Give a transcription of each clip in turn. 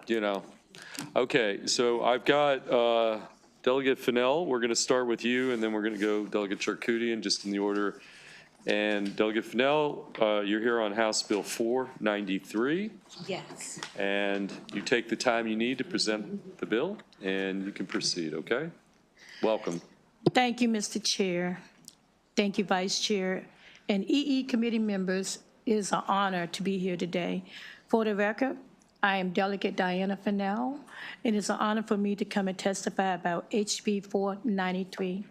you know. Okay, so I've got Delegate Fennell. We're going to start with you, and then we're going to go Delegate Charkoudian, just in the order. And Delegate Fennell, you're here on House Bill 493. Yes. And you take the time you need to present the bill, and you can proceed, okay? Welcome. Thank you, Mr. Chair. Thank you, Vice Chair. And EE Committee members, it is an honor to be here today. For the record, I am Delegate Diana Fennell, and it's an honor for me to come and testify about HB 493.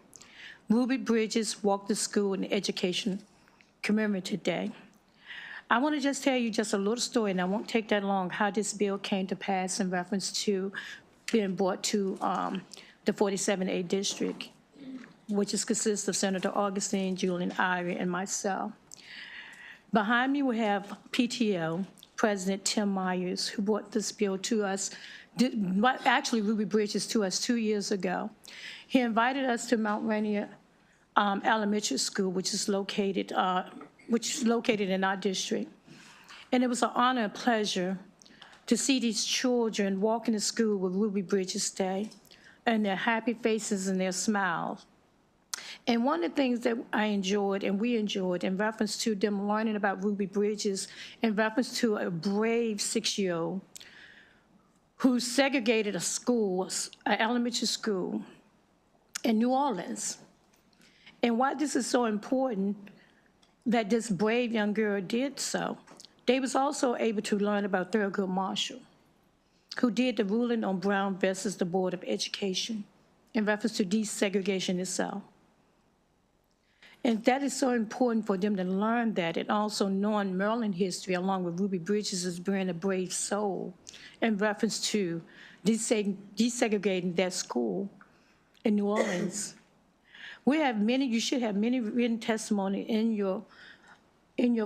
Ruby Bridges Walk to School and Education Commemorative Day. I want to just tell you just a little story, and I won't take that long, how this bill came to pass in reference to being brought to the 47A district, which consists of Senator Augustine, Julian Irie, and myself. Behind me we have PTO, President Tim Myers, who brought this bill to us, actually Ruby Bridges to us 2 years ago. He invited us to Mount Rainier Elementary School, which is located in our district. And it was an honor and pleasure to see these children walking to school with Ruby Bridges Day and their happy faces and their smiles. And one of the things that I enjoyed and we enjoyed in reference to them learning about Ruby Bridges, in reference to a brave 6-year-old who segregated a school, an elementary school in New Orleans. And why this is so important that this brave young girl did so, they was also able to learn about Thurgood Marshall, who did the ruling on Brown versus the Board of Education in reference to desegregation itself. And that is so important for them to learn that, and also knowing Maryland history along with Ruby Bridges as being a brave soul in reference to desegregating that school in New Orleans. We have many, you should have many written testimony in your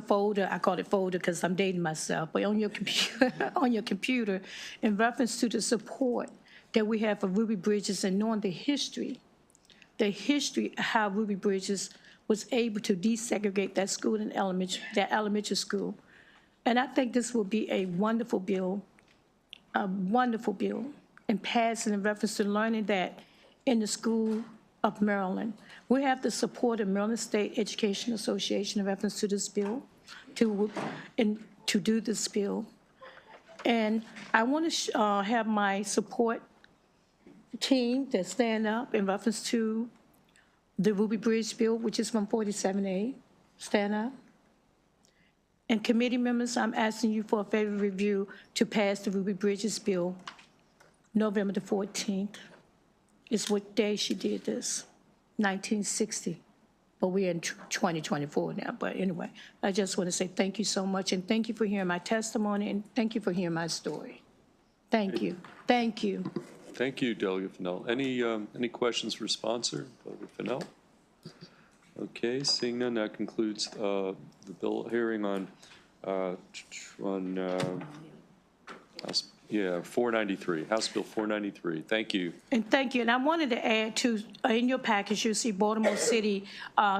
folder. I call it folder because I'm dating myself, but on your computer, in reference to the support that we have for Ruby Bridges and knowing the history of how Ruby Bridges was able to desegregate that school in that elementary school. And I think this will be a wonderful bill and passing in reference to learning that in the school of Maryland. We have the support of Maryland State Education Association in reference to this bill, to do this bill. And I want to have my support team that stand up in reference to the Ruby Bridge bill, which is from 47A, stand up. And committee members, I'm asking you for a favorable review to pass the Ruby Bridges bill November the 14th. Is what day she did this, 1960. But we're in 2024 now, but anyway, I just want to say thank you so much, and thank you for hearing my testimony, and thank you for hearing my story. Thank you. Thank you. Thank you, Delegate Fennell. Any questions for sponsor, Delegate Fennell? Okay, seeing none, that concludes the bill hearing on 493, House Bill 493. Thank you. And thank you. And I wanted to add to, in your package, you'll see Baltimore City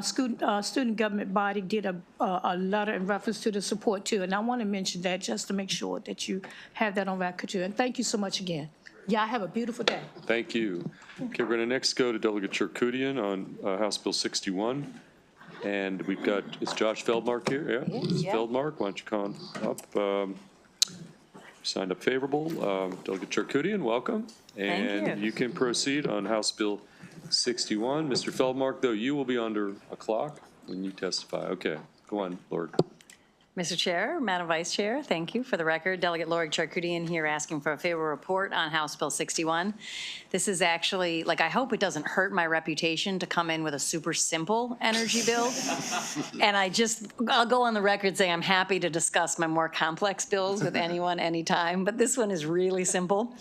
student government body did a letter in reference to the support too. And I want to mention that just to make sure that you have that on record too. And thank you so much again. Y'all have a beautiful day. Thank you. Okay, we're going to next go to Delegate Charkoudian on House Bill 61. And we've got, is Josh Feldmark here? Yeah? Yeah. Feldmark, why don't you come up? Signed up favorable. Delegate Charkoudian, welcome. And Thank you can proceed on House Bill 61. Mr. Feldmark, though, you will be under a clock when you testify. Okay, go on, Lord. Mr. Chair, Madam Vice Chair, thank you. For the record, Delegate Lori Charkoudian here asking for a favorable report on House Bill 61. This is actually, I hope it doesn't hurt my reputation to come in with a super simple energy bill. And I'll go on the record saying I'm happy to discuss my more complex bills with anyone, anytime, but this one is really simple.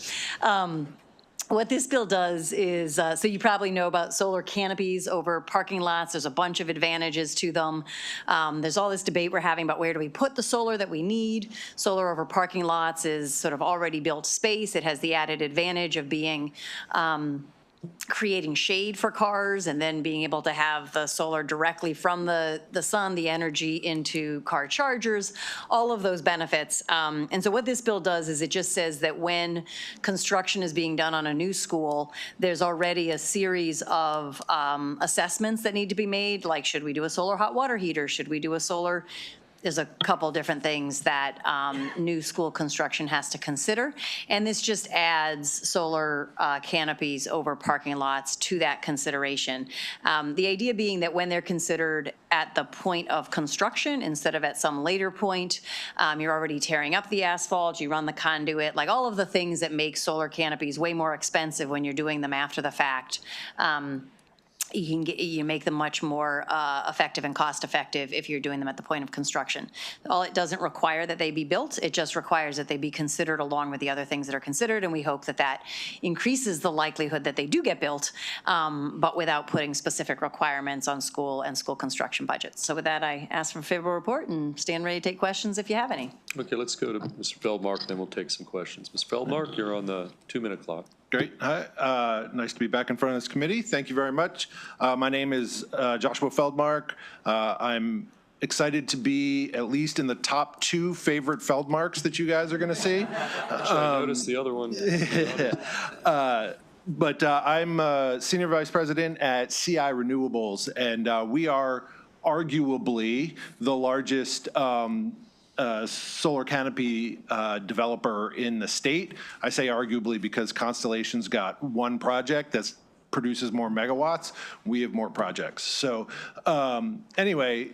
What this bill does is, so you probably know about solar canopies over parking lots. There's a bunch of advantages to them. There's all this debate we're having about where do we put the solar that we need. Solar over parking lots is sort of already built space. It has the added advantage of being creating shade for cars and then being able to have the solar directly from the sun, the energy into car chargers, all of those benefits. And so what this bill does is it just says that when construction is being done on a new school, there's already a series of assessments that need to be made, like should we do a solar hot water heater? Should we do a solar? There's a couple different things that new school construction has to consider. And this just adds solar canopies over parking lots to that consideration. The idea being that when they're considered at the point of construction instead of at some later point, you're already tearing up the asphalt, you run the conduit, like all of the things that make solar canopies way more expensive when you're doing them after the fact. You make them much more effective and cost-effective if you're doing them at the point of construction. It doesn't require that they be built, it just requires that they be considered along with the other things that are considered, and we hope that that increases the likelihood that they do get built, but without putting specific requirements on school and school construction budgets. So with that, I ask for a favorable report and stand ready to take questions if you have any. Okay, let's go to Mr. Feldmark, then we'll take some questions. Mr. Feldmark, you're on the 2-minute clock. Great. Hi. Nice to be back in front of this committee. Thank you very much. My name is Joshua Feldmark. I'm excited to be at least in the top 2 favorite Feldmarks that you guys are going to see. I noticed the other one. But I'm Senior Vice President at CI Renewables, and we are arguably the largest solar canopy developer in the state. I say arguably because Constellation's got one project that produces more megawatts. We have more projects. So anyway,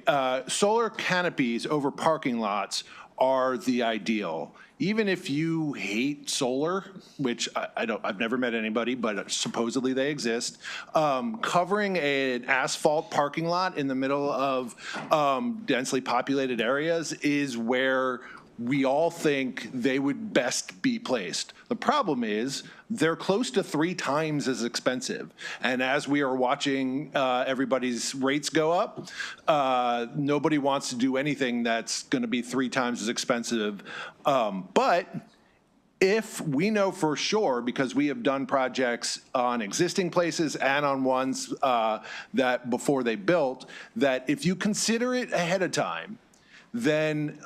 solar canopies over parking lots are the ideal. Even if you hate solar, which I've never met anybody, but supposedly they exist, covering an asphalt parking lot in the middle of densely populated areas is where we all think they would best be placed. The problem is they're close to 3 times as expensive. And as we are watching everybody's rates go up, nobody wants to do anything that's going to be 3 times as expensive. But if we know for sure, because we have done projects on existing places and on ones that before they built, that if you consider it ahead of time, then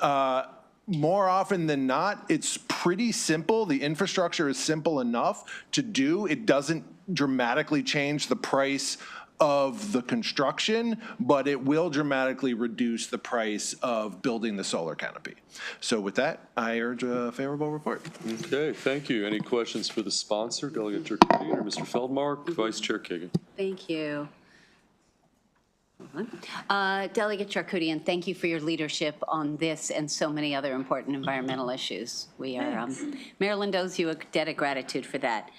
more often than not, it's pretty simple. The infrastructure is simple enough to do. It doesn't dramatically change the price of the construction, but it will dramatically reduce the price of building the solar canopy. So with that, I urge a favorable report. Okay, thank you. Any questions for the sponsor, Delegate Jerkovian or Mr. Feldmark? Vice Chair Kagan. Thank you. Delegate Charkoudian, thank you for your leadership on this and so many other important environmental issues. We are, Maryland owes you a debt of gratitude for that.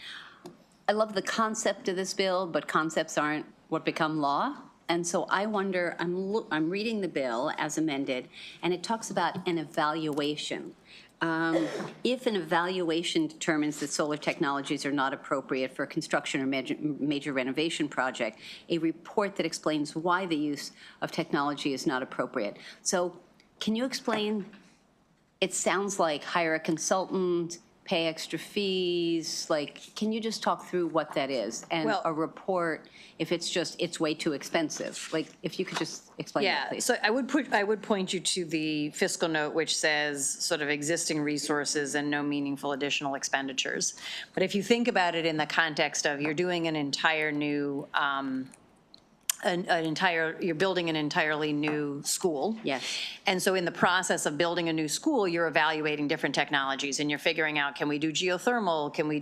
I love the concept of this bill, but concepts aren't what become law. And so I wonder, I'm reading the bill as amended, and it talks about an evaluation. If an evaluation determines that solar technologies are not appropriate for a construction or major renovation project, a report that explains why the use of technology is not appropriate. So can you explain, it sounds like hire a consultant, pay extra fees, like, can you just talk through what that is? And Well, a report, if it's just, it's way too expensive, like, if you could just explain that, please. So I would point you to the fiscal note, which says sort of existing resources and no meaningful additional expenditures. But if you think about it in the context of you're doing an entire new, you're building an entirely new school. Yes. And so in the process of building a new school, you're evaluating different technologies and you're figuring out, can we do geothermal? Are we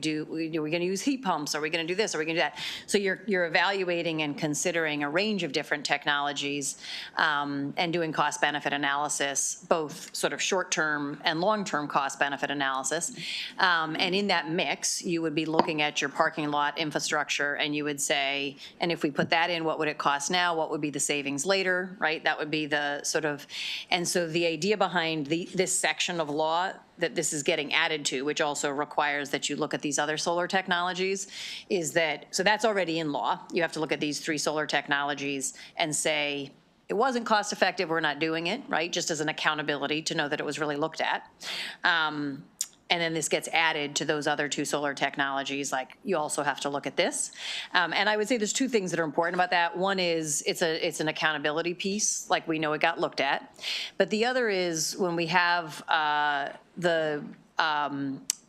going to use heat pumps? Are we going to do this? Are we going to do that? So you're evaluating and considering a range of different technologies and doing cost benefit analysis, both sort of short-term and long-term cost benefit analysis. And in that mix, you would be looking at your parking lot infrastructure and you would say, and if we put that in, what would it cost now? What would be the savings later, right? That would be the sort of, and so the idea behind this section of law that this is getting added to, which also requires that you look at these other solar technologies, is that, so that's already in law. You have to look at these 3 solar technologies and say, it wasn't cost effective, we're not doing it, right? Just as an accountability to know that it was really looked at. and then this gets added to those other two solar technologies, like you also have to look at this. And I would say there's two things that are important about that. One is it's an accountability piece, like we know it got looked at. But the other is when we have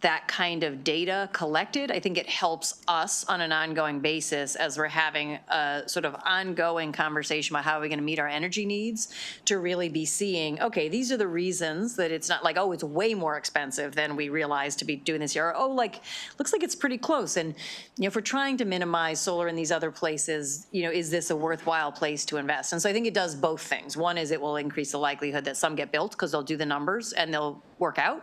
that kind of data collected, I think it helps us on an ongoing basis as we're having a sort of ongoing conversation about how are we going to meet our energy needs, to really be seeing, okay, these are the reasons that it's not like, oh, it's way more expensive than we realized to be doing this year, or, oh, like, looks like it's pretty close. And, if we're trying to minimize solar in these other places, is this a worthwhile place to invest? And so I think it does both things. One is it will increase the likelihood that some get built because they'll do the numbers and they'll work out.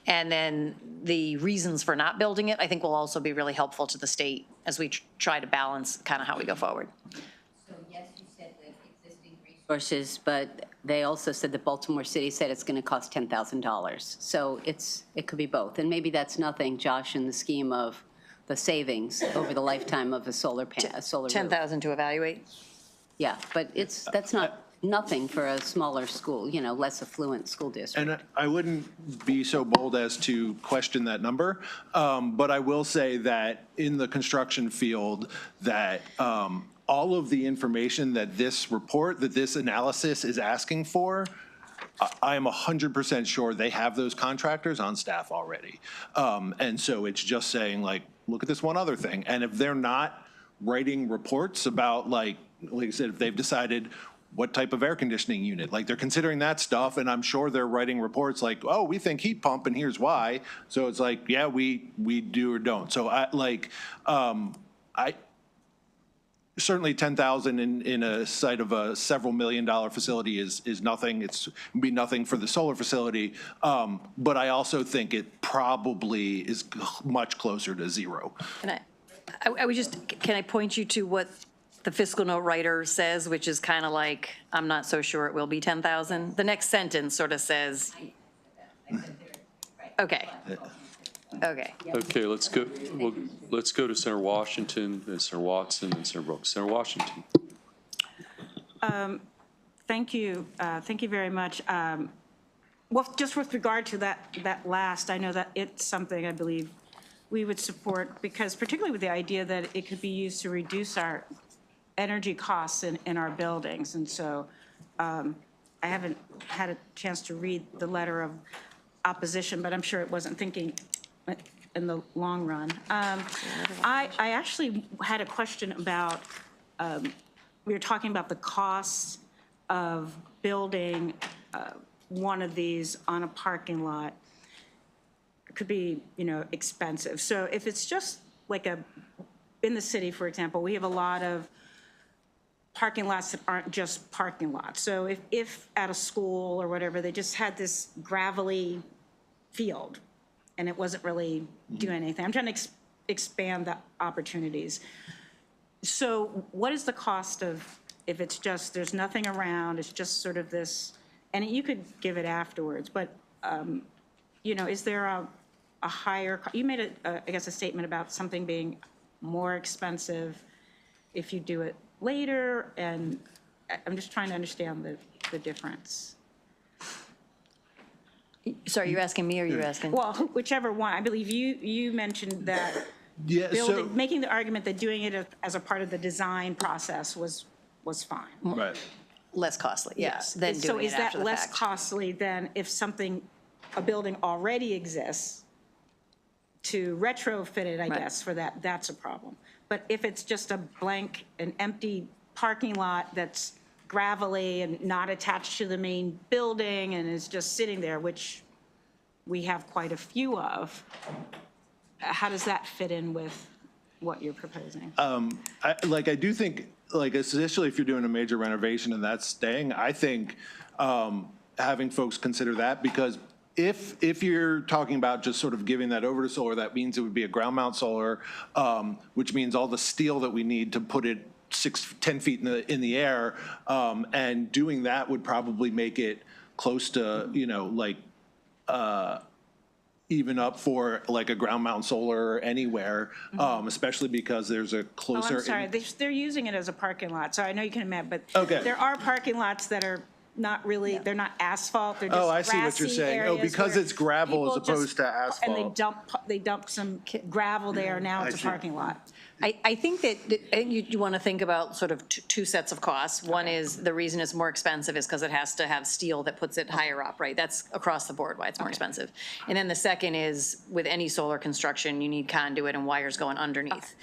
And then the reasons for not building it, I think, will also be really helpful to the state as we try to balance kind of how we go forward. So yes, you said the existing resources, but they also said that Baltimore City said it's going to cost $10,000. So it could be both. And maybe that's nothing, Josh, in the scheme of the savings over the lifetime of a solar roof. 10,000 to evaluate? Yeah, but that's not nothing for a smaller school, less affluent school district. And I wouldn't be so bold as to question that number, but I will say that in the construction field, that all of the information that this report, that this analysis is asking for, I am 100% sure they have those contractors on staff already. And so it's just saying, like, look at this one other thing. And if they're not writing reports about, like I said, if they've decided what type of air conditioning unit, like they're considering that stuff, and I'm sure they're writing reports like, oh, we think heat pump and here's why. So it's like, yeah, we do or don't. So I certainly 10,000 in a site of a several $1,000,000 facility is nothing. It's be nothing for the solar facility. But I also think it probably is much closer to zero. And I would just, can I point you to what the fiscal note writer says, which is kind of like, I'm not so sure it will be 10,000. The next sentence sort of says, okay. Okay. Okay, let's go, let's go to Senator Washington, then Senator Watson, and Senator Brooks. Senator Washington. Thank you. Thank you very much. Well, just with regard to that last, I know that it's something I believe we would support, because particularly with the idea that it could be used to reduce our energy costs in our buildings. And so I haven't had a chance to read the letter of opposition, but I'm sure it wasn't thinking in the long run. I actually had a question about, we were talking about the costs of building one of these on a parking lot. It could be, expensive. So if it's just like in the city, for example, we have a lot of parking lots that aren't just parking lots. So if at a school or whatever, they just had this gravelly field and it wasn't really doing anything. I'm trying to expand the opportunities. So what is the cost of, if it's just, there's nothing around, it's just sort of this, and you could give it afterwards, but, is there a higher, you made I guess a statement about something being more expensive if you do it later, and I'm just trying to understand the difference. Sorry, you're asking me or you're asking? Well, whichever one. I believe you mentioned that Yeah, making the argument that doing it as a part of the design process was fine. right. Less costly, yes, than So doing is it after that the less fact. costly than if a building already exists to retrofit it, I Right. guess, for that, that's a problem. But if it's just an empty parking lot that's gravelly and not attached to the main building and is just sitting there, which we have quite a few of, how does that fit in with what you're proposing? I do think, especially if you're doing a major renovation and that's staying, I think having folks consider that, because if you're talking about just sort of giving that over to solar, that means it would be a ground mount solar, which means all the steel that we need to put it 10 feet in the air, and doing that would probably make it close to, even up for like a ground mount solar anywhere, especially because there's a closer. Oh, I'm sorry, they're using it as a parking lot, so I know you can imagine, but Okay. there are parking lots that are not really, they're not asphalt, they're just Oh, I see what you're grassy saying. Oh, areas because where it's gravel as people just- opposed to asphalt. And they dump some gravel there, now it's a see. parking lot. I think that, I think you want to think about sort of two sets of costs. One is, the reason it's more expensive is because it has to have steel that puts it higher up, right? That's across the board why it's more expensive. And then the second is, with any solar construction, you need conduit and wires going underneath.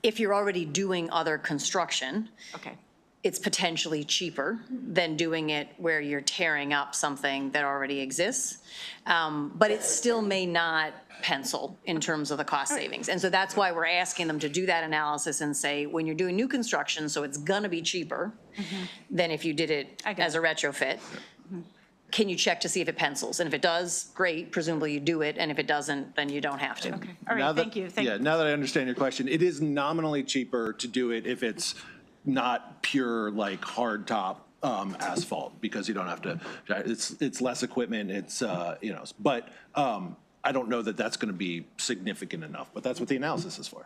If you're already doing other construction, Okay. it's potentially cheaper than doing it where you're tearing up something that already exists. But it still may not pencil in terms of the cost savings. And so that's why we're asking them to do that analysis and say, when you're doing new construction, so it's gonna be cheaper than if you did it I got as a retrofit, can you check to see if it pencils? And if it does, great, presumably you do it, and if it doesn't, then you don't have to. All Now right, that- thank you. Yeah, now that I understand your question, it is nominally cheaper to do it if it's not pure, like, hard top asphalt, because you don't have to, it's less equipment, it's, you know, but I don't know that that's going to be significant enough, but that's what the analysis is for.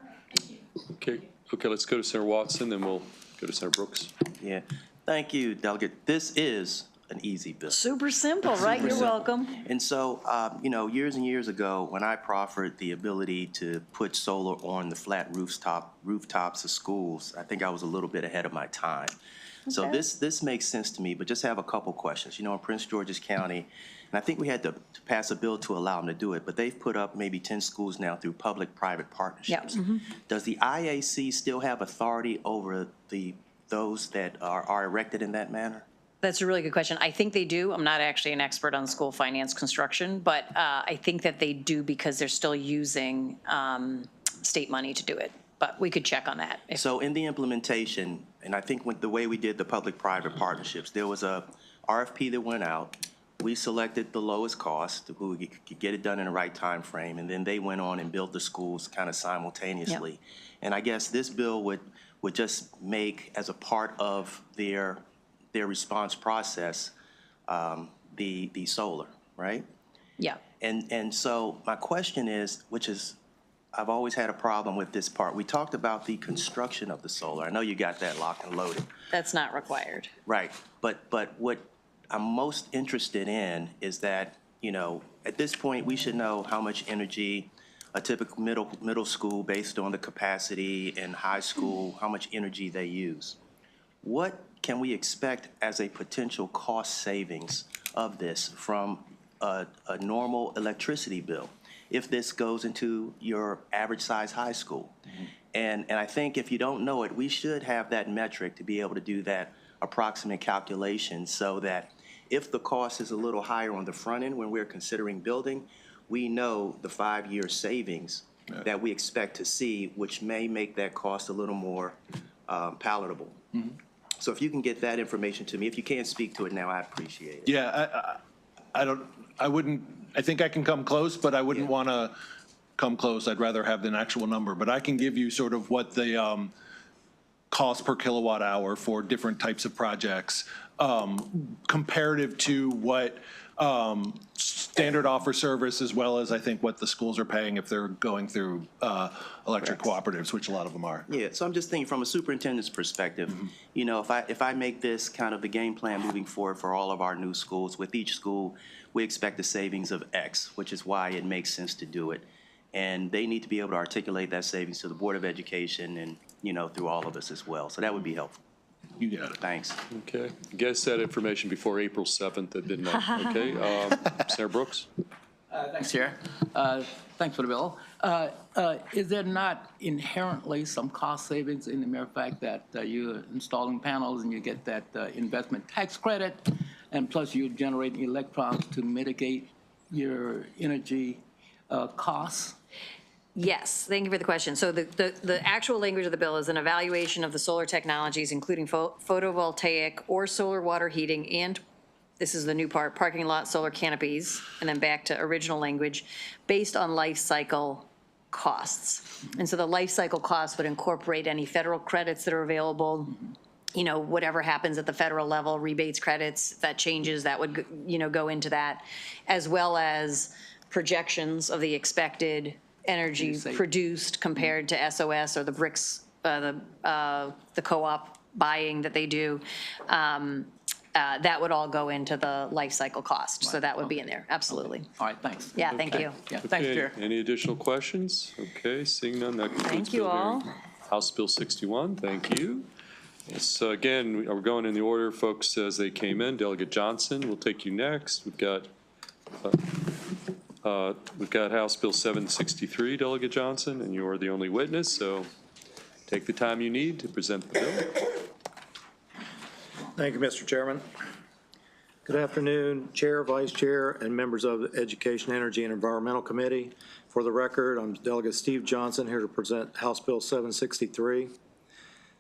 Okay, let's go to Senator Watson, then we'll go to Senator Brooks. Yeah, thank you, Delegate. This is an easy bill. Super simple, right? You're welcome. And so, you know, years and years ago, when I proffered the ability to put solar on the flat rooftops of schools, I think I was a little bit ahead of my time. So Okay. this makes sense to me, but just have a couple questions. You know, in Prince George's County, and I think we had to pass a bill to allow them to do it, but they've put up maybe 10 schools now through public-private partnerships. Does the IAC still have authority over those that are erected in that manner? That's a really good question. I think they do. I'm not actually an expert on school finance construction, but I think that they do because they're still using state money to do it. But we could check on that. So in the implementation, and I think with the way we did the public-private partnerships, there was a RFP that went out. We selected the lowest cost, who could get it done in the right time frame, and then they went on and built the schools kind of simultaneously. And I guess this bill would just make, as a part of their response process, the solar, right? Yeah. And so my question is, which is, I've always had a problem with this part. We talked about the construction of the solar. I know you got that locked and loaded. That's not required. Right. But what I'm most interested in is that, you know, at this point, we should know how much energy a typical middle school, based on the capacity, and high school, how much energy they use. What can we expect as a potential cost savings of this from a normal electricity bill if this goes into your average size high school? And I think if you don't know it, we should have that metric to be able to do that approximate calculation, so that if the cost is a little higher on the front end when we're considering building, we know the 5-year savings that we expect to see, which may make that cost a little more palatable. So if you can get that information to me, if you can't speak to it now, I appreciate it. Yeah, I think I can come close, but I wouldn't want to come close. I'd rather have an actual number, but I can give you sort of what the cost per kilowatt hour for different types of projects, comparative to what standard offer service, as well as I think what the schools are paying if they're going through electric cooperatives, which a lot of them are. Yeah, so I'm just thinking from a superintendent's perspective, you know, if I make this kind of the game plan moving forward for all of our new schools, with each school, we expect a savings of X, which is why it makes sense to do it. And they need to be able to articulate that savings to the Board of Education and, you know, through all of us as well. So that would be helpful. You got it. Thanks. Okay, get that information before April 7th at midnight, okay? Senator Brooks? Thanks, Chair. Thanks for the bill. Is there not inherently some cost savings in the mere fact that you're installing panels and you get that investment tax credit, and plus you're generating electrons to mitigate your energy costs? Yes, thank you for the question. So the actual language of the bill is an evaluation of the solar technologies, including photovoltaic or solar water heating, and, this is the new part, parking lot solar canopies, and then back to original language, based on life cycle costs. And so the life cycle costs would incorporate any federal credits that are available, you know, whatever happens at the federal level, rebates, credits, if that changes, that would, you know, go into that, as well as projections of the expected energy produced compared to SOS or the bricks, the co-op buying that they do. that would all go into the life cycle cost. So that would be in there, absolutely. All right, thanks. Yeah, thank you. Yeah, thanks, Okay, Chair. any additional questions? Okay, seeing none, that concludes Thank you bill all. hearing. House Bill 61, thank you. So again, we're going in the order, folks, as they came in. Delegate Johnson, we'll take you next. We've got House Bill 763, Delegate Johnson, and you are the only witness, so take the time you need to present the bill. Thank you, Mr. Chairman. Good afternoon, Chair, Vice Chair, and members of the Education, Energy, and Environmental Committee. For the record, I'm Delegate Steve Johnson, here to present House Bill 763,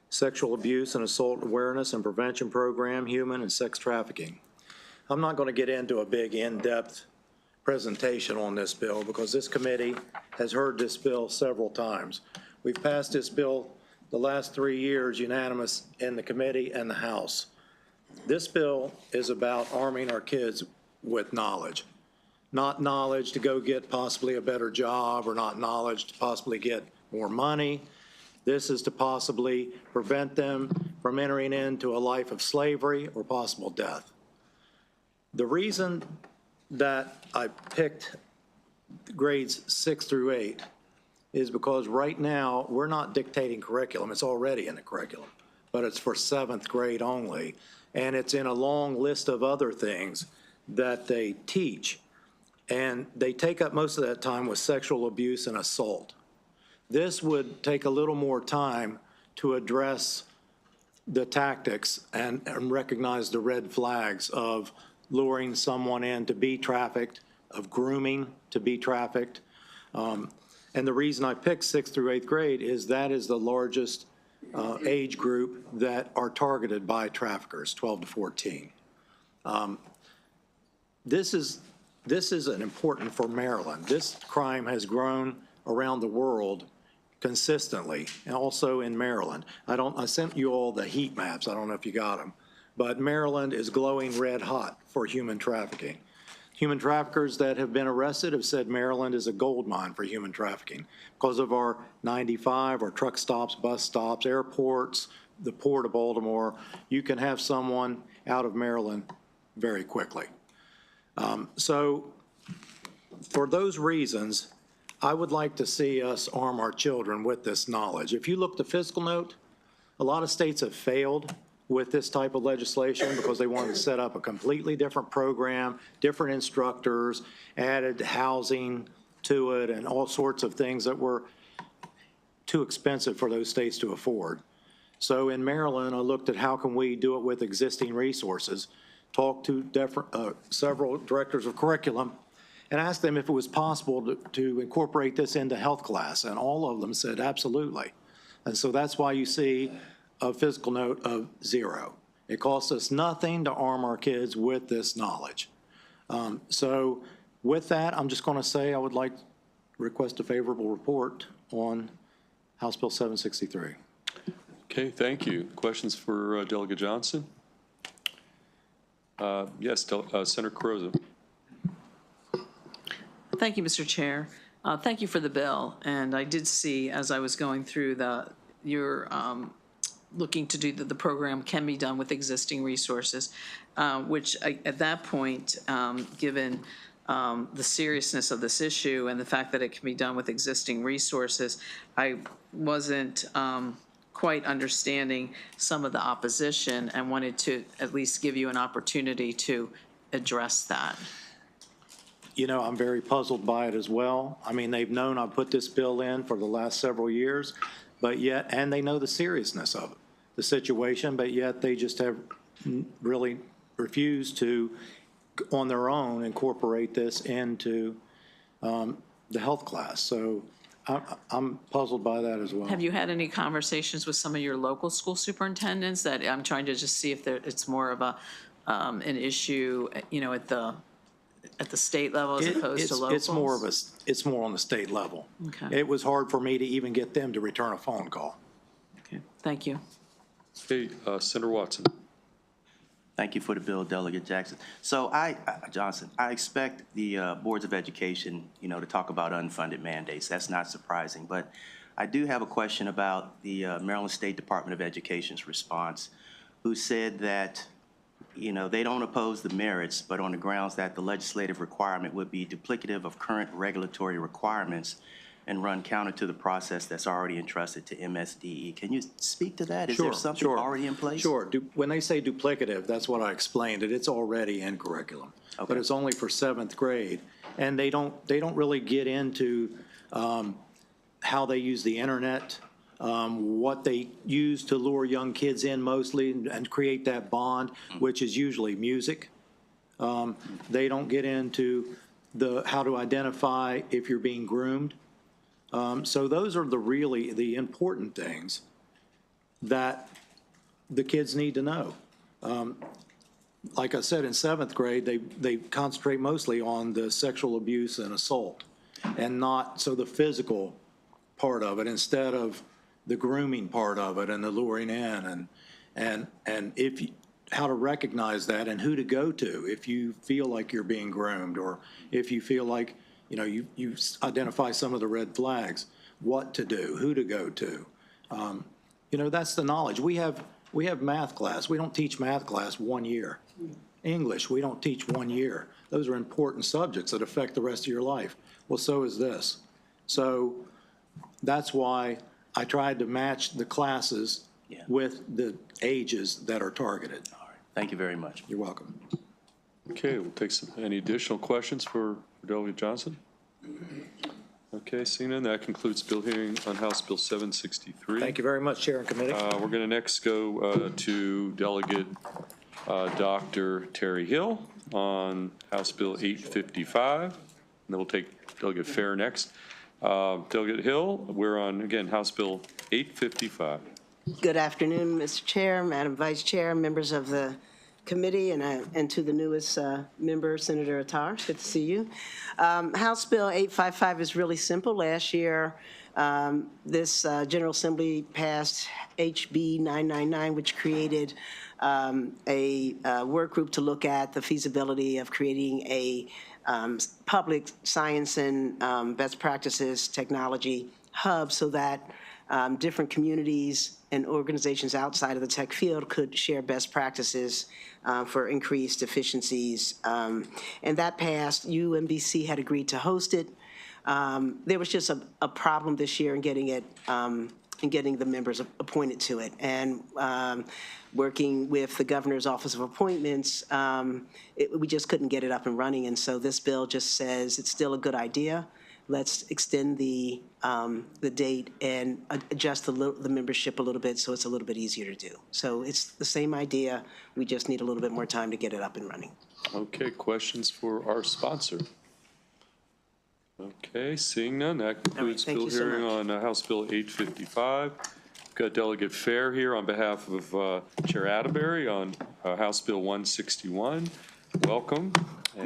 Sexual Abuse and Assault Awareness and Prevention Program, Human and Sex Trafficking. I'm not going to get into a big in-depth presentation on this bill because this committee has heard this bill several times. We've passed this bill the last 3 years unanimous in the committee and the House. This bill is about arming our kids with knowledge. Not knowledge to go get possibly a better job or not knowledge to possibly get more money. This is to possibly prevent them from entering into a life of slavery or possible death. The reason that I picked grades 6 through 8 is because right now we're not dictating curriculum. It's already in the curriculum, but it's for 7th grade only. And it's in a long list of other things that they teach. And they take up most of that time with sexual abuse and assault. This would take a little more time to address the tactics and recognize the red flags of luring someone in to be trafficked, of grooming to be trafficked. And the reason I picked 6th through 8th grade is that is the largest age group that are targeted by traffickers, 12 to 14. This is an important for Maryland. This crime has grown around the world consistently, and also in Maryland. I sent you all the heat maps. I don't know if you got them, but Maryland is glowing red hot for human trafficking. Human traffickers that have been arrested have said Maryland is a gold mine for human trafficking because of our 95, our truck stops, bus stops, airports, the Port of Baltimore. You can have someone out of Maryland very quickly. So for those reasons, I would like to see us arm our children with this knowledge. If you look at the fiscal note, a lot of states have failed with this type of legislation because they wanted to set up a completely different program, different instructors, added housing to it, and all sorts of things that were too expensive for those states to afford. So in Maryland, I looked at how can we do it with existing resources, talked to several directors of curriculum, and asked them if it was possible to incorporate this into health class, and all of them said absolutely. And so that's why you see a fiscal note of 0. It costs us nothing to arm our kids with this knowledge. So with that, I'm just going to say I would like to request a favorable report on House Bill 763. Okay, thank you. Questions for Delegate Johnson? Yes, Senator Carrozza. Thank you, Mr. Chair. Thank you for the bill. And I did see, as I was going through your looking to do the program can be done with existing resources, which at that point, given the seriousness of this issue and the fact that it can be done with existing resources, I wasn't quite understanding some of the opposition and wanted to at least give you an opportunity to address that. You know, I'm very puzzled by it as well. I mean, they've known I've put this bill in for the last several years, but yet, and they know the seriousness of it, the situation, but yet they just have really refused to, on their own, incorporate this into the health class. So I'm puzzled by that as well. Have you had any conversations with some of your local school superintendents? That I'm trying to just see if it's more of an issue, you know, at the state level as opposed to local? It's more on the state level. Okay. It was hard for me to even get them to return a phone call. Okay, thank you. Okay, Senator Watson. Thank you for the bill, Delegate Jackson. So Johnson, I expect the boards of education, you know, to talk about unfunded mandates. That's not surprising, but I do have a question about the Maryland State Department of Education's response, who said that you know, they don't oppose the merits, but on the grounds that the legislative requirement would be duplicative of current regulatory requirements and run counter to the process that's already entrusted to MSDE. Can you speak to that? Is there something already in place? Sure. When they say duplicative, that's what I explained, that it's already in curriculum. Okay. But it's only for 7th grade. And they don't really get into how they use the internet, what they use to lure young kids in mostly and create that bond, which is usually music. They don't get into how to identify if you're being groomed. So those are the important things that the kids need to know. Like I said, in 7th grade, they concentrate mostly on the sexual abuse and assault, and not the physical part of it instead of the grooming part of it and the luring in and how to recognize that and who to go to if you feel like you're being groomed, or if you feel like you identify some of the red flags, what to do, who to go to. That's the knowledge. We have math class. We don't teach math class 1 year. English, we don't teach 1 year. Those are important subjects that affect the rest of your life. Well, so is this. So that's why I tried to match the classes with the ages that are targeted. All right. Thank you very much. You're welcome. Okay, we'll take any additional questions for Delegate Johnson? Okay, seeing none, that concludes bill hearing on House Bill 763. Thank you very much, Chair and Committee. We're going to next go to Delegate Dr. Terry Hill on House Bill 855. And then we'll take Delegate Fair next. Delegate Hill, we're on, again, House Bill 855. Good afternoon, Mr. Chair, Madam Vice Chair, members of the committee, and to the newest member, Senator Attar. Good to see you. House Bill 855 is really simple. Last year, this General Assembly passed HB 999, which created a work group to look at the feasibility of creating a public science and best practices technology hub so that different communities and organizations outside of the tech field could share best practices for increased efficiencies. And that passed. UMBC had agreed to host it. There was just a problem this year in getting it, in getting the members appointed to it. And working with the Governor's Office of Appointments, we just couldn't get it up and running. And so this bill just says it's still a good idea. Let's extend the date and adjust the membership a little bit so it's a little bit easier to do. So it's the same idea. We just need a little bit more time to get it up and running. Okay, questions for our sponsor? Okay, seeing none, that concludes bill hearing on House Bill 855. We've got Delegate Fair here on behalf of Chair Atterbury on House Bill 161. Welcome.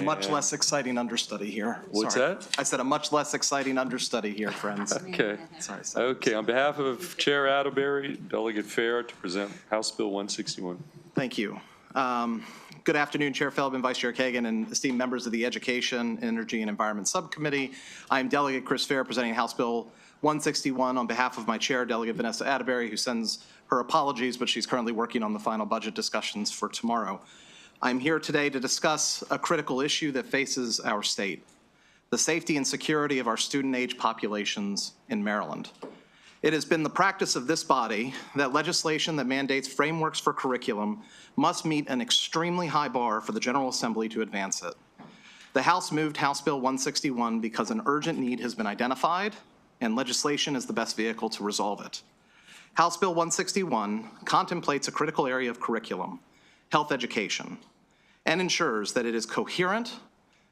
Much less exciting understudy here. What's Sorry. that? I said a much less exciting understudy here, friends. Okay. Sorry. Okay, on behalf of Chair Atterbury, Delegate Fair to present House Bill 161. Thank you. Good afternoon, Chair Feldman, Vice Chair Kagan, and esteemed members of the Education, Energy, and Environment Subcommittee. I'm Delegate Chris Fair presenting House Bill 161 on behalf of my chair, Delegate Vanessa Atterbury, who sends her apologies, but she's currently working on the final budget discussions for tomorrow. I'm here today to discuss a critical issue that faces our state, the safety and security of our student-age populations in Maryland. It has been the practice of this body that legislation that mandates frameworks for curriculum must meet an extremely high bar for the General Assembly to advance it. The House moved House Bill 161 because an urgent need has been identified, and legislation is the best vehicle to resolve it. House Bill 161 contemplates a critical area of curriculum, health education, and ensures that it is coherent,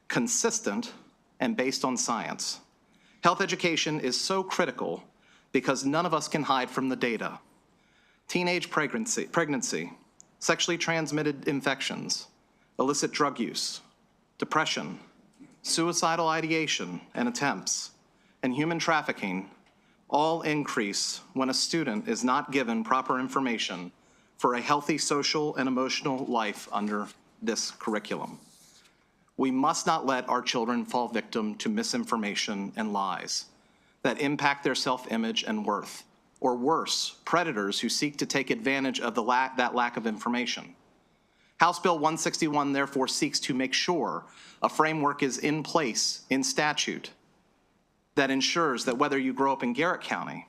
consistent, and based on science. Health education is so critical because none of us can hide from the data. Teenage pregnancy, sexually transmitted infections, illicit drug use, depression, suicidal ideation and attempts, and human trafficking all increase when a student is not given proper information for a healthy social and emotional life under this curriculum. We must not let our children fall victim to misinformation and lies that impact their self-image and worth, or worse, predators who seek to take advantage of that lack of information. House Bill 161 therefore seeks to make sure a framework is in place in statute that ensures that whether you grow up in Garrett County,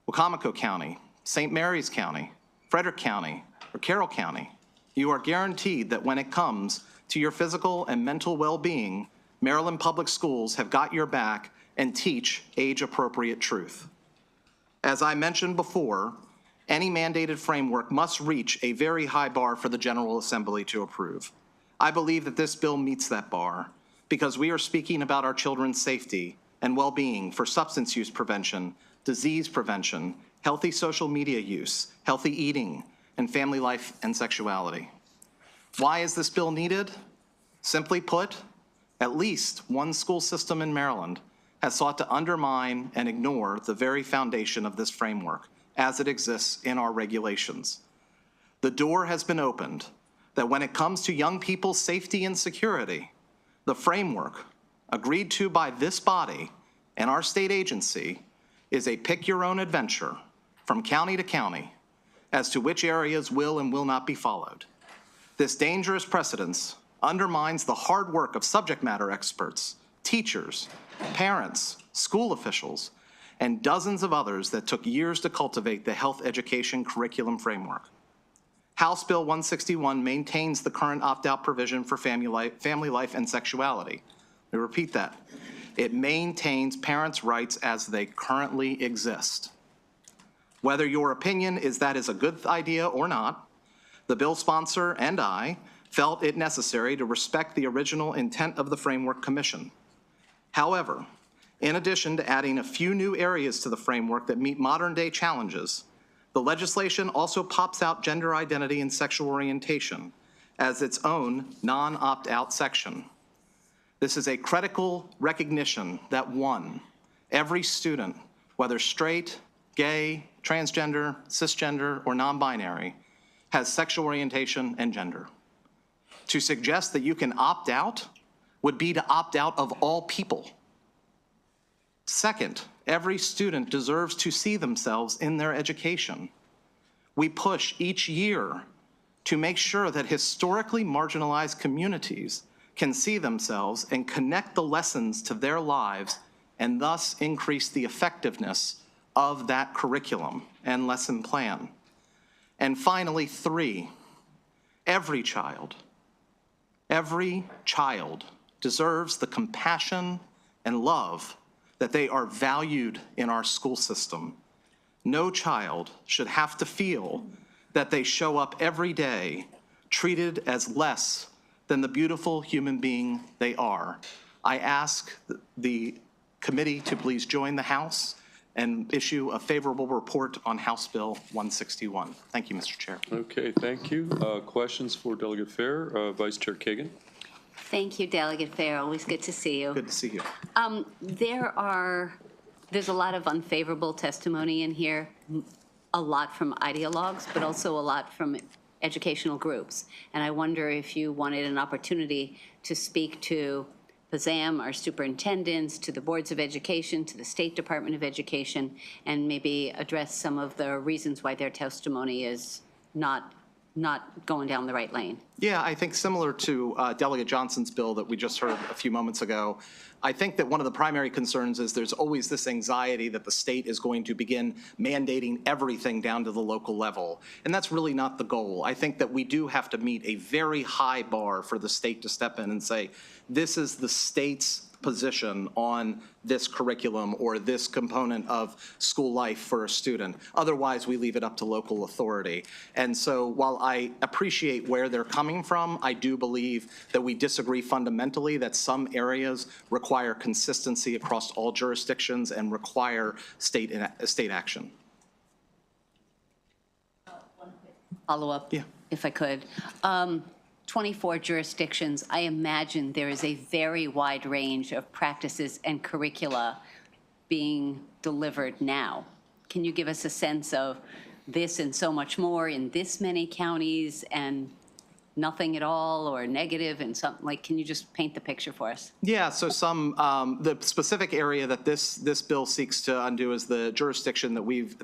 Wacomico County, St. Mary's County, Frederick County, or Carroll County, you are guaranteed that when it comes to your physical and mental well-being, Maryland Public Schools have got your back and teach age-appropriate truth. As I mentioned before, any mandated framework must reach a very high bar for the General Assembly to approve. I believe that this bill meets that bar because we are speaking about our children's safety and well-being for substance use prevention, disease prevention, healthy social media use, healthy eating, and family life and sexuality. Why is this bill needed? Simply put, at least one school system in Maryland has sought to undermine and ignore the very foundation of this framework as it exists in our regulations. The door has been opened that when it comes to young people's safety and security, the framework agreed to by this body and our state agency is a pick-your-own-adventure from county to county as to which areas will and will not be followed. This dangerous precedence undermines the hard work of subject matter experts, teachers, parents, school officials, and dozens of others that took years to cultivate the health education curriculum framework. House Bill 161 maintains the current opt-out provision for family life and sexuality. Let me repeat that. It maintains parents' rights as they currently exist. Whether your opinion is that is a good idea or not, the bill sponsor and I felt it necessary to respect the original intent of the Framework Commission. However, in addition to adding a few new areas to the framework that meet modern-day challenges, the legislation also pops out gender identity and sexual orientation as its own non-opt-out section. This is a critical recognition that one, every student, whether straight, gay, transgender, cisgender, or non-binary, has sexual orientation and gender. To suggest that you can opt out would be to opt out of all people. Second, every student deserves to see themselves in their education. We push each year to make sure that historically marginalized communities can see themselves and connect the lessons to their lives and thus increase the effectiveness of that curriculum and lesson plan. And finally, three, every child deserves the compassion and love that they are valued in our school system. No child should have to feel that they show up every day treated as less than the beautiful human being they are. I ask the committee to please join the House and issue a favorable report on House Bill 161. Thank you, Mr. Chair. Okay, thank you. Questions for Delegate Fair? Vice Chair Kagan. Thank you, Delegate Fair. Always good to see you. Good to see you. There's a lot of unfavorable testimony in here, a lot from ideologues, but also a lot from educational groups. And I wonder if you wanted an opportunity to speak to PZAM, our superintendents, to the boards of education, to the State Department of Education, and maybe address some of the reasons why their testimony is not going down the right lane. Yeah, I think similar to Delegate Johnson's bill that we just heard a few moments ago, I think that one of the primary concerns is there's always this anxiety that the state is going to begin mandating everything down to the local level. And that's really not the goal. I think that we do have to meet a very high bar for the state to step in and say, this is the state's position on this curriculum or this component of school life for a student. Otherwise, we leave it up to local authority. And so while I appreciate where they're coming from, I do believe that we disagree fundamentally that some areas require consistency across all jurisdictions and require state action. Follow-up, Yeah. if I could. 24 jurisdictions, I imagine there is a very wide range of practices and curricula being delivered now. Can you give us a sense of this and so much more in this many counties and nothing at all or negative and something like, can you just paint the picture for us? Yeah, so the specific area that this bill seeks to undo is the jurisdiction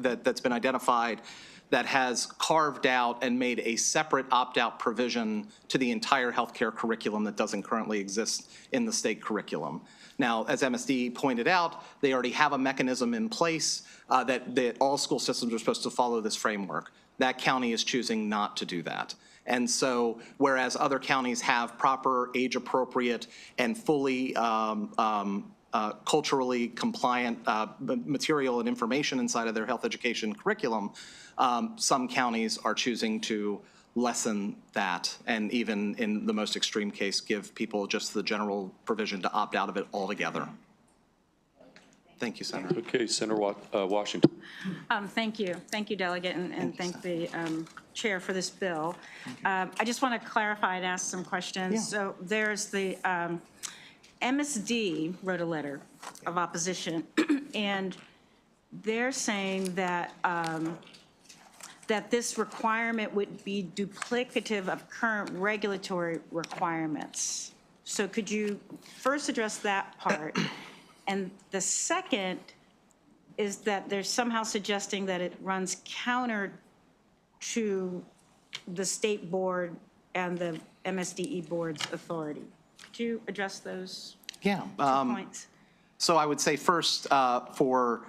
that's been identified that has carved out and made a separate opt-out provision to the entire healthcare curriculum that doesn't currently exist in the state curriculum. Now, as MSD pointed out, they already have a mechanism in place that all school systems are supposed to follow this framework. That county is choosing not to do that. And so, whereas other counties have proper, age-appropriate, and fully culturally compliant material and information inside of their health education curriculum, some counties are choosing to lessen that, and even in the most extreme case, give people just the general provision to opt out of it altogether. Thank you, Senator. Okay, Senator Washington. Thank you. Thank you, Delegate, and thank the Chair for this bill. I just want to clarify and ask some questions. Yeah. So there's the MSD wrote a letter of opposition, and they're saying that that this requirement would be duplicative of current regulatory requirements. So could you first address that part? And the second is that they're somehow suggesting that it runs counter to the state board and the MSDE board's authority. Could you address those Yeah. two points? So I would say first for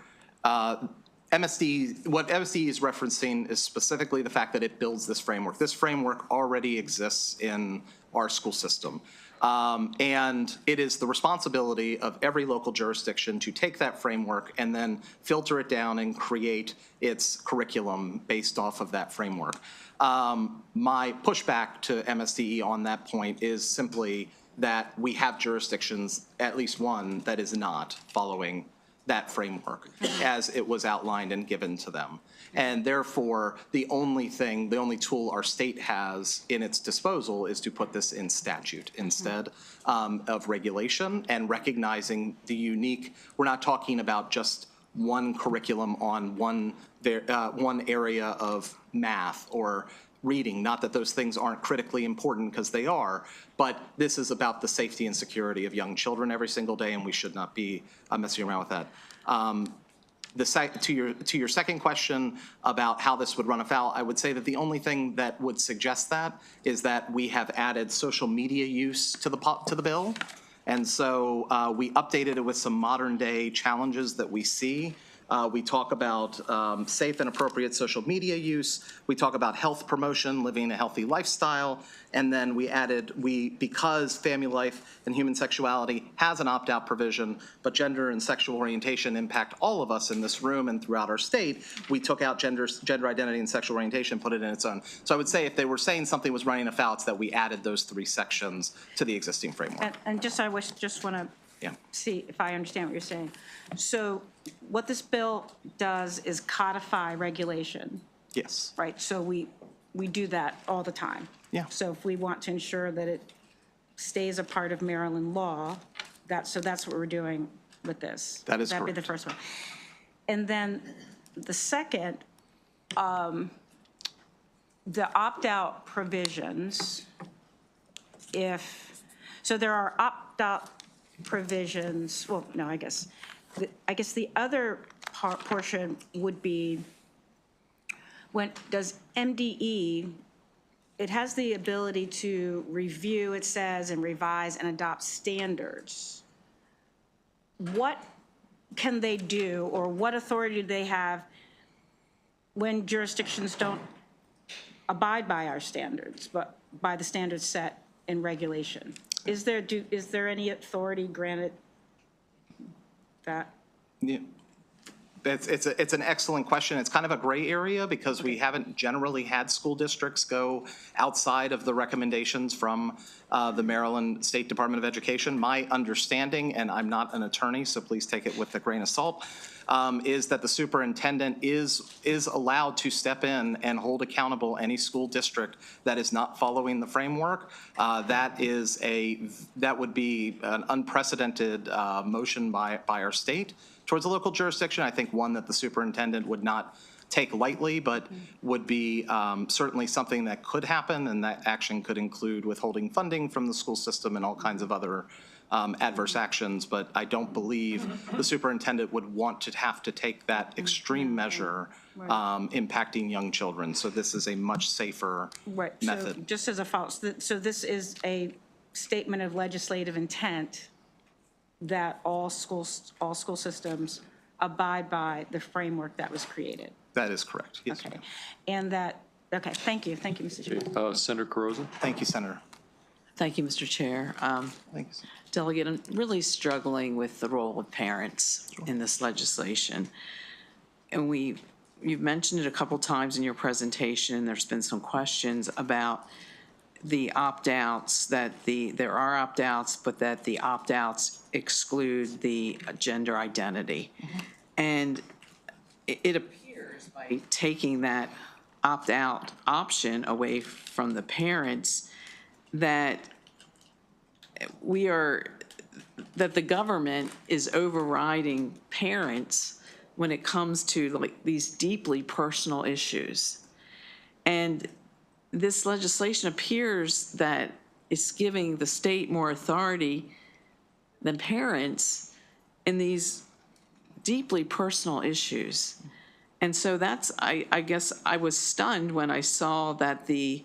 MSD, what MSD is referencing is specifically the fact that it builds this framework. This framework already exists in our school system. And it is the responsibility of every local jurisdiction to take that framework and then filter it down and create its curriculum based off of that framework. My pushback to MSDE on that point is simply that we have jurisdictions, at least one, that is not following that framework as it was outlined and given to them. And therefore, the only tool our state has in its disposal is to put this in statute instead of regulation, and recognizing the unique, we're not talking about just one curriculum on one area of math or reading, not that those things aren't critically important, because they are, but this is about the safety and security of young children every single day, and we should not be messing around with that. To your second question about how this would run afoul, I would say that the only thing that would suggest that is that we have added social media use to the bill, and so we updated it with some modern day challenges that we see. We talk about safe and appropriate social media use. We talk about health promotion, living a healthy lifestyle. And then we added, because family life and human sexuality has an opt-out provision, but gender and sexual orientation impact all of us in this room and throughout our state, we took out gender identity and sexual orientation, put it in its own. So I would say if they were saying something was running afoul, it's that we added those 3 sections to the existing framework. And just want to see if I understand what you're saying. So what this bill does is codify regulation. Yes. Right, so we do that all the time. Yeah. So if we want to ensure that it stays a part of Maryland law, that's what we're doing with this. That is That'd be correct. the first one. And then the second, the opt-out provisions, so there are opt-out provisions, well, no, I guess the other portion would be, when does MDE, it has the ability to review, it says, and revise and adopt standards. What can they do, or what authority do they have when jurisdictions don't abide by our standards, but by the standards set in regulation? Is there any authority granted that? Yeah. It's an excellent question. It's kind of a gray area because we haven't generally had school districts go outside of the recommendations from the Maryland State Department of Education. My understanding, and I'm not an attorney, so please take it with a grain of salt, is that the superintendent is allowed to step in and hold accountable any school district that is not following the framework. That would be an unprecedented motion by our state towards a local jurisdiction. I think one that the superintendent would not take lightly, but would be certainly something that could happen, and that action could include withholding funding from the school system and all kinds of other adverse actions, but I don't believe the superintendent would want to have to take that extreme measure impacting young children. So this is a much safer Right, so method. just as a follow, so this is a statement of legislative intent that all school systems abide by the framework that was created. That is correct. Yes, Okay, ma'am. and that, okay, thank you, Mr. Chair. Senator Carozza? Thank you, Senator. Thank you, Mr. Chair. Thanks. Delegate, I'm really struggling with the role of parents in this legislation. And you've mentioned it a couple times in your presentation. There's been some questions about the opt-outs, that there are opt-outs, but that the opt-outs exclude the gender identity. And it appears by taking that opt-out option away from the parents that that the government is overriding parents when it comes to like these deeply personal issues. And this legislation appears that it's giving the state more authority than parents in these deeply personal issues. And so that's, I guess I was stunned when I saw that the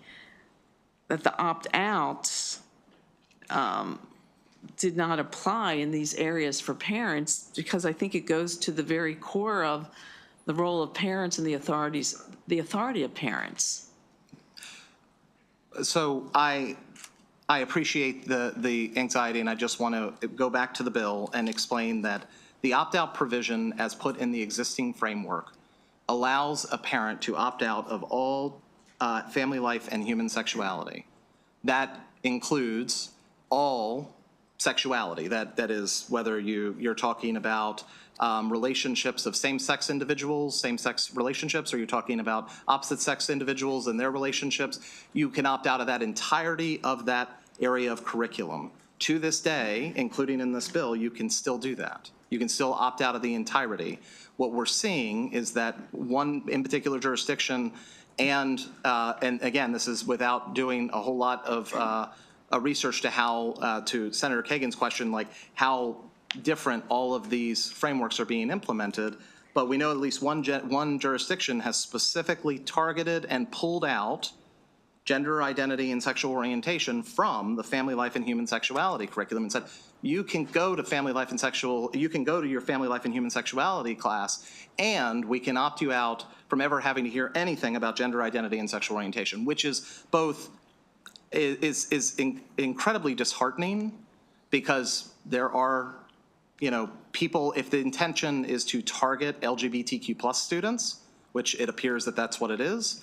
opt-outs did not apply in these areas for parents, because I think it goes to the very core of the role of parents and the authority of parents. So I appreciate the anxiety, and I just want to go back to the bill and explain that the opt-out provision as put in the existing framework allows a parent to opt out of all family life and human sexuality. That includes all sexuality. That is whether you're talking about relationships of same-sex individuals, same-sex relationships, or you're talking about opposite-sex individuals and their relationships. You can opt out of that entirety of that area of curriculum. To this day, including in this bill, you can still do that. You can still opt out of the entirety. What we're seeing is that one in particular jurisdiction, and again, this is without doing a whole lot of research to how, to Senator Kagan's question, like how different all of these frameworks are being implemented, but we know at least one jurisdiction has specifically targeted and pulled out gender identity and sexual orientation from the family life and human sexuality curriculum and said, you can go to you can go to your family life and human sexuality class, and we can opt you out from ever having to hear anything about gender identity and sexual orientation, which is both incredibly disheartening, because there are, people, if the intention is to target LGBTQ+ students, which it appears that that's what it is,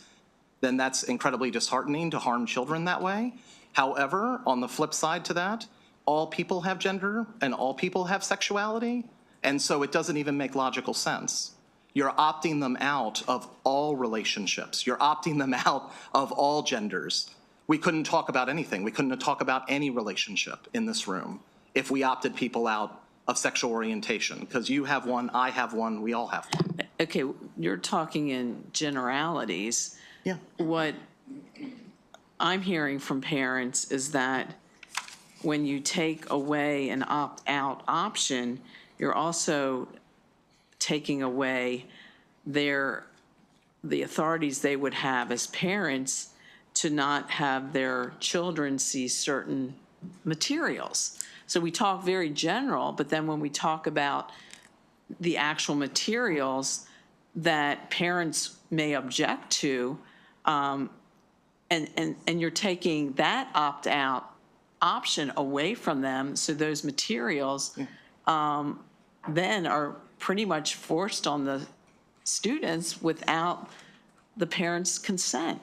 then that's incredibly disheartening to harm children that way. However, on the flip side to that, all people have gender and all people have sexuality, and so it doesn't even make logical sense. You're opting them out of all relationships. You're opting them out of all genders. We couldn't talk about anything. We couldn't talk about any relationship in this room if we opted people out of sexual orientation, because you have one, I have one, we all have one. Okay, you're talking in generalities. Yeah. What I'm hearing from parents is that when you take away an opt-out option, you're also taking away the authorities they would have as parents to not have their children see certain materials. So we talk very general, but then when we talk about the actual materials that parents may object to, and you're taking that opt-out option away from them, so those materials then are pretty much forced on the students without the parents' consent.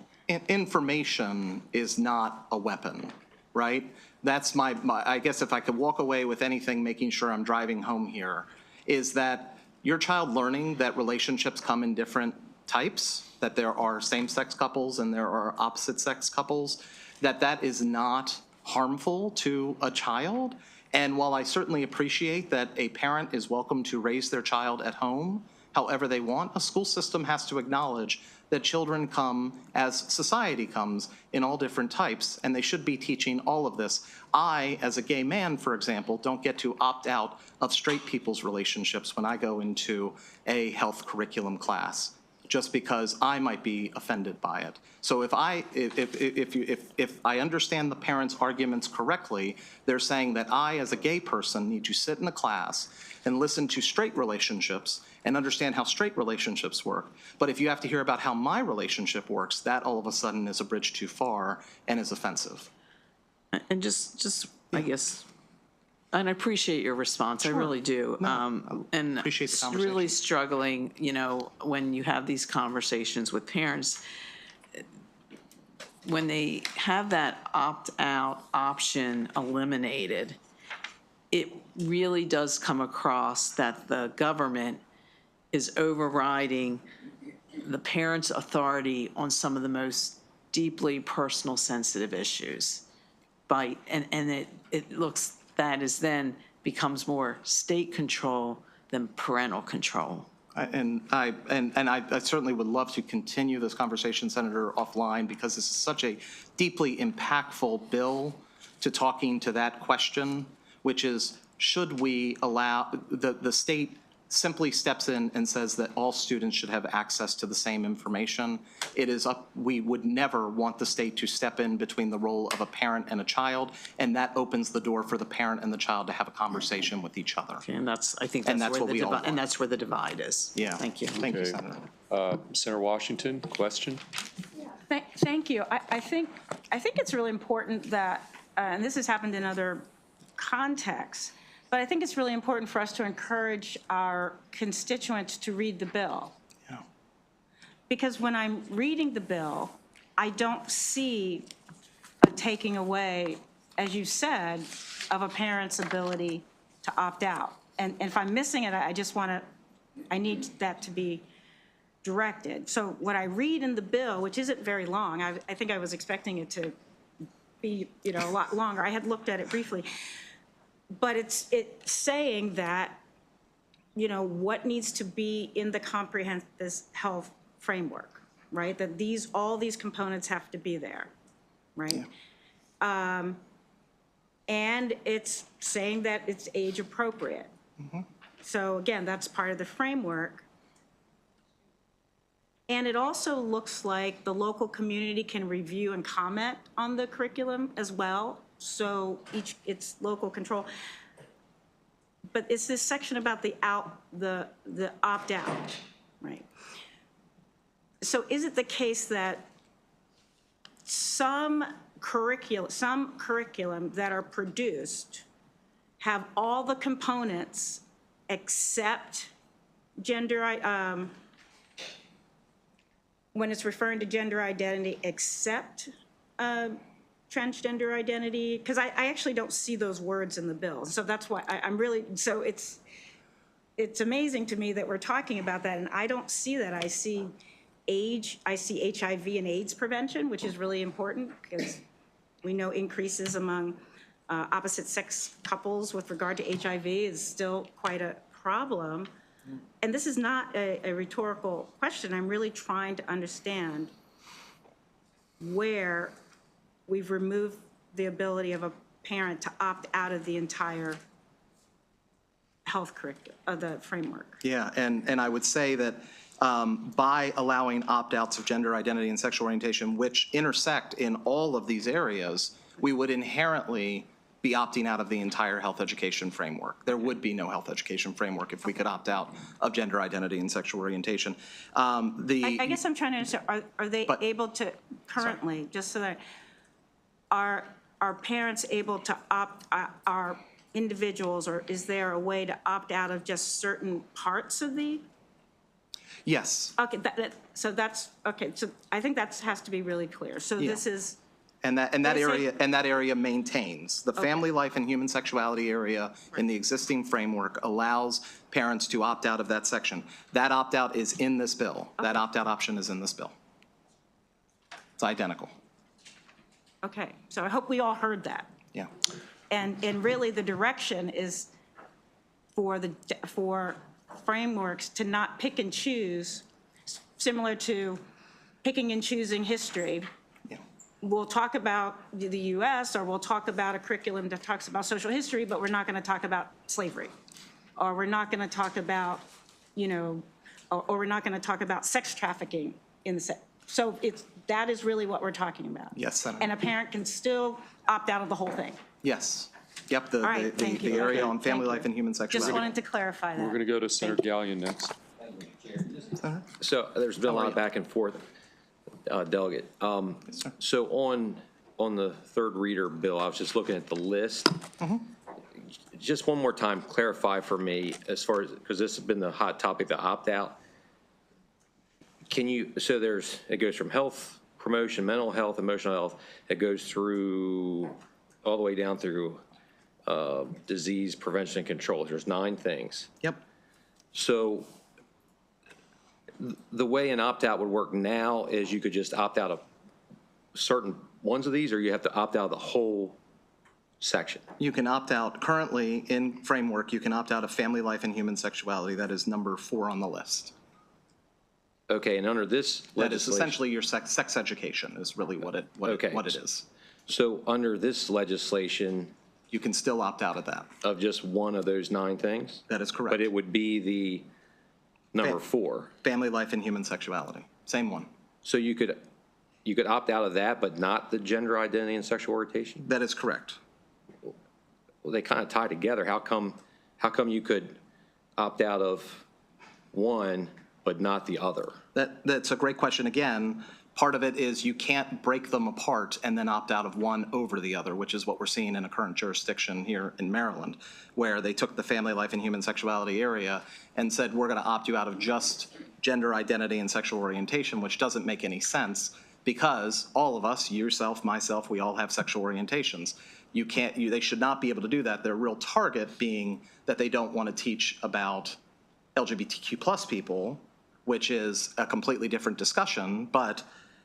Information is not a weapon, right? That's my, I guess if I could walk away with anything, making sure I'm driving home here, is that your child learning that relationships come in different types, that there are same-sex couples and there are opposite-sex couples, that is not harmful to a child. And while I certainly appreciate that a parent is welcome to raise their child at home however they want. A school system has to acknowledge that children come as society comes in all different types, and they should be teaching all of this. I, as a gay man, for example, don't get to opt out of straight people's relationships when I go into a health curriculum class, just because I might be offended by it. So if I understand the parents' arguments correctly, they're saying that I, as a gay person, need to sit in a class and listen to straight relationships and understand how straight relationships work. But if you have to hear about how my relationship works, that all of a sudden is a bridge too far and is offensive. And just I guess, and I appreciate your response, I really do. And appreciate the it's conversation. really struggling, you know, when you have these conversations with parents, when they have that opt-out option eliminated, it really does come across that the government is overriding the parent's authority on some of the most deeply personal, sensitive issues. And it looks, that is then becomes more state control than parental control. I certainly would love to continue this conversation, Senator, offline, because this is such a deeply impactful bill to talking to that question, which is, should we allow, the state simply steps in and says that all students should have access to the same information. It is up, we would never want the state to step in between the role of a parent and a child, and that opens the door for the parent and the child to have a conversation with each other. And that's, I think And that's that's where what the we all divide, and want. that's where the divide is. Yeah. Thank you. Thank you, Okay. Senator. Senator Washington, question? Thank you. I think it's really important that, and this has happened in other contexts, but I think it's really important for us to encourage our constituents to read the bill. Yeah. Because when I'm reading the bill, I don't see a taking away, as you said, of a parent's ability to opt out. And if I'm missing it, I need that to be directed. So what I read in the bill, which isn't very long, I think I was expecting it to be, you know, a lot longer. I had looked at it briefly. But it's saying that, you know, what needs to be in the comprehensive health framework, right? That all these components have to be there, right? Yeah. And it's saying that it's age appropriate. Mm-hmm. So again, that's part of the framework. And it also looks like the local community can review and comment on the curriculum as well. So it's local control. But it's this section about the opt-out, right? So is it the case that some curriculum that are produced have all the components except gender, when it's referring to gender identity, except transgender identity? Because I actually don't see those words in the bill. So that's why I'm really, so it's amazing to me that we're talking about that, and I don't see that. I see age, I see HIV and AIDS prevention, which is really important because we know increases among opposite sex couples with regard to HIV is still quite a problem. And this is not a rhetorical question. I'm really trying to understand where we've removed the ability of a parent to opt out of the entire health curriculum, of the framework. Yeah, and I would say that by allowing opt-outs of gender identity and sexual orientation, which intersect in all of these areas, we would inherently be opting out of the entire health education framework. There would be no health education framework if we could opt out of gender identity and sexual orientation. I guess I'm trying to understand, are they able to currently, just so that, are parents able to are individuals, or is there a way to opt out of just certain parts of the? Yes. Okay, so that's, okay, so I think that has to be really clear. So this is. And that area maintains. The family life and human sexuality area in the existing framework allows parents to opt out of that section. That opt-out is in this bill. That opt-out option is in this bill. It's identical. Okay, so I hope we all heard that. Yeah. And really the direction is for frameworks to not pick and choose, similar to picking and choosing history. We'll talk about the US, or we'll talk about a curriculum that talks about social history, but we're not going to talk about slavery. Or we're not going to talk about, or we're not going to talk about sex trafficking in the sex. So that is really what we're talking about. Yes, Senator. And a parent can still opt out of the whole thing. Yes. Yep, the, All right, the, thank the you. area Okay, on family thank life you. and human sexuality. Just wanted to clarify that. We're going to go to Senator Gallion next. So there's been a lot of back and forth, Delegate. So on the third reader bill, I was just looking at the list. Just one more time, clarify for me as far as, because this has been the hot topic, the opt-out. Can you, so it goes from health promotion, mental health, emotional health, it goes through, all the way down through disease prevention and control. There's 9 things. Yep. So the way an opt-out would work now is you could just opt out of certain ones of these, or you have to opt out of the whole section? You can opt out, currently in framework, you can opt out of family life and human sexuality. That is number 4 on the list. Okay, and under this That is legislation. essentially your sex education is really what it is. So under this legislation. You can still opt out of that. Of just one of those 9 things? That is correct. But it would be the number 4. Family life and human sexuality, same one. So you could opt out of that, but not the gender identity and sexual orientation? That is correct. Well, they kind of tie together. How come you could opt out of one, but not the other? That's a great question. Again, part of it is you can't break them apart and then opt out of one over the other, which is what we're seeing in a current jurisdiction here in Maryland, where they took the family life and human sexuality area and said, we're going to opt you out of just gender identity and sexual orientation, which doesn't make any sense because all of us, yourself, myself, we all have sexual orientations. They should not be able to do that. Their real target being that they don't want to teach about LGBTQ plus people, which is a completely different discussion, but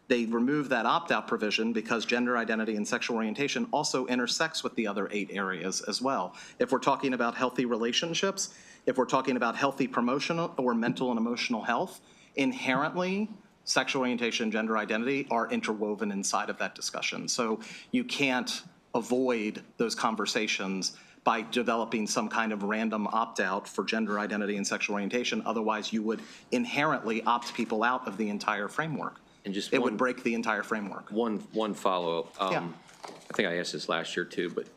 they remove that opt-out provision because gender identity and sexual orientation also intersects with the other 8 areas as well. If we're talking about healthy relationships, if we're talking about healthy promotional or mental and emotional health, inherently sexual orientation and gender identity are interwoven inside of that discussion. So you can't avoid those conversations by developing some kind of random opt-out for gender identity and sexual orientation. Otherwise, you would inherently opt people out of the entire framework. And just it would break the entire framework. One follow-up. Yeah. I think I asked this last year too, but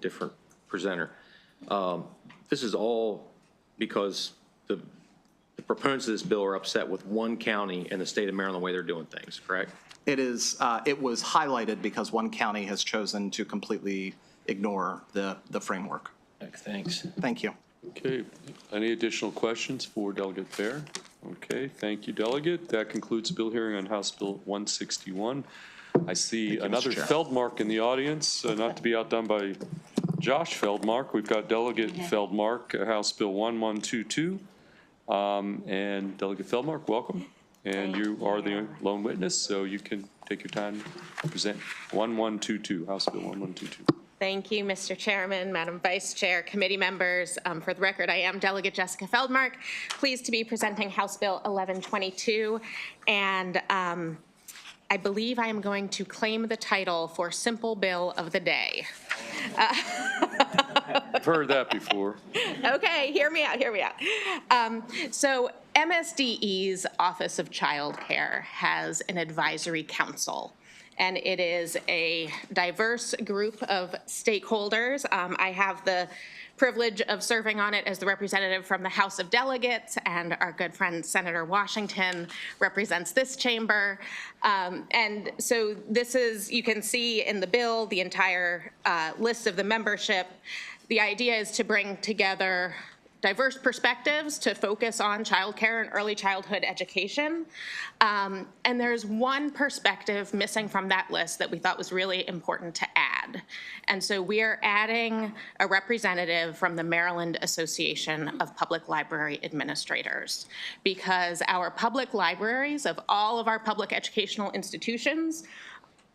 different presenter. This is all because the proponents of this bill are upset with one county in the state of Maryland the way they're doing things, correct? It is. It was highlighted because one county has chosen to completely ignore the framework. Thanks. Thank you. Okay, any additional questions for Delegate Fair? Okay, thank you, Delegate. That concludes the bill hearing on House Bill 161. I see another Feldmark in the audience, not to be outdone by Josh Feldmark. We've got Delegate Feldmark, House Bill 1122. And Delegate Feldmark, welcome. And you are the lone witness, so you can take your time to present 1122, House Bill 1122. Thank you, Mr. Chairman, Madam Vice Chair, committee members. For the record, I am Delegate Jessica Feldmark, pleased to be presenting House Bill 1122. And I believe I am going to claim the title for Simple Bill of the Day. I've heard that before. Okay, hear me out. So MSDE's Office of Child Care has an advisory council, and it is a diverse group of stakeholders. I have the privilege of serving on it as the representative from the House of Delegates, and our good friend Senator Washington represents this chamber. And so this is, you can see in the bill, the entire list of the membership. The idea is to bring together diverse perspectives to focus on childcare and early childhood education. And there's one perspective missing from that list that we thought was really important to add. And so we are adding a representative from the Maryland Association of Public Library Administrators, because our public libraries of all of our public educational institutions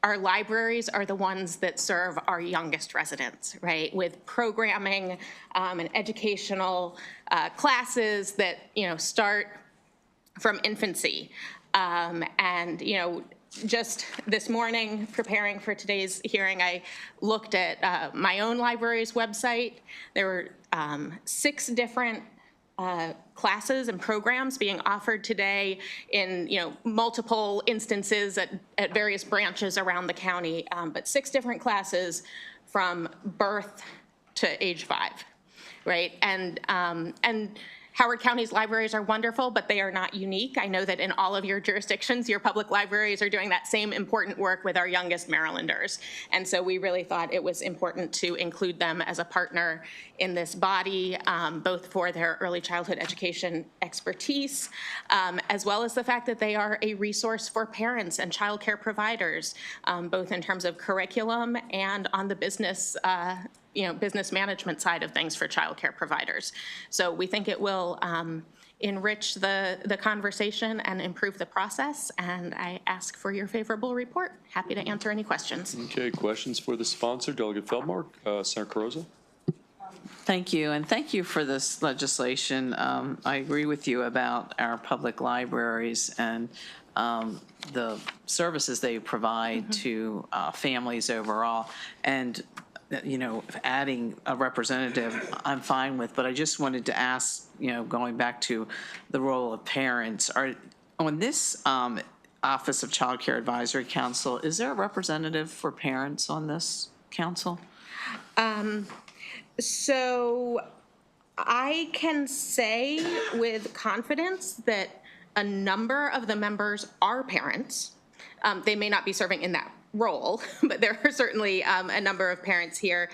our libraries are the ones that serve our youngest residents, right? With programming and educational classes that, start from infancy. And, just this morning, preparing for today's hearing, I looked at my own library's website. There were 6 different classes and programs being offered today in multiple instances at various branches around the county, but 6 different classes from birth to age 5, right? And Howard County's libraries are wonderful, but they are not unique. I know that in all of your jurisdictions, your public libraries are doing that same important work with our youngest Marylanders. And so we really thought it was important to include them as a partner in this body, both for their early childhood education expertise, as well as the fact that they are a resource for parents and childcare providers, both in terms of curriculum and on the business business management side of things for childcare providers. So we think it will enrich the conversation and improve the process, and I ask for your favorable report. Happy to answer any questions. Okay, questions for the sponsor, Delegate Feldmark, Senator Carrozza? Thank you, and thank you for this legislation. I agree with you about our public libraries and the services they provide to families overall. And adding a representative, I'm fine with, but I just wanted to ask, going back to the role of parents, on this Office of Child Care Advisory Council, is there a representative for parents on this council? So I can say with confidence that a number of the members are parents. They may not be serving in that role, but there are certainly a number of parents here.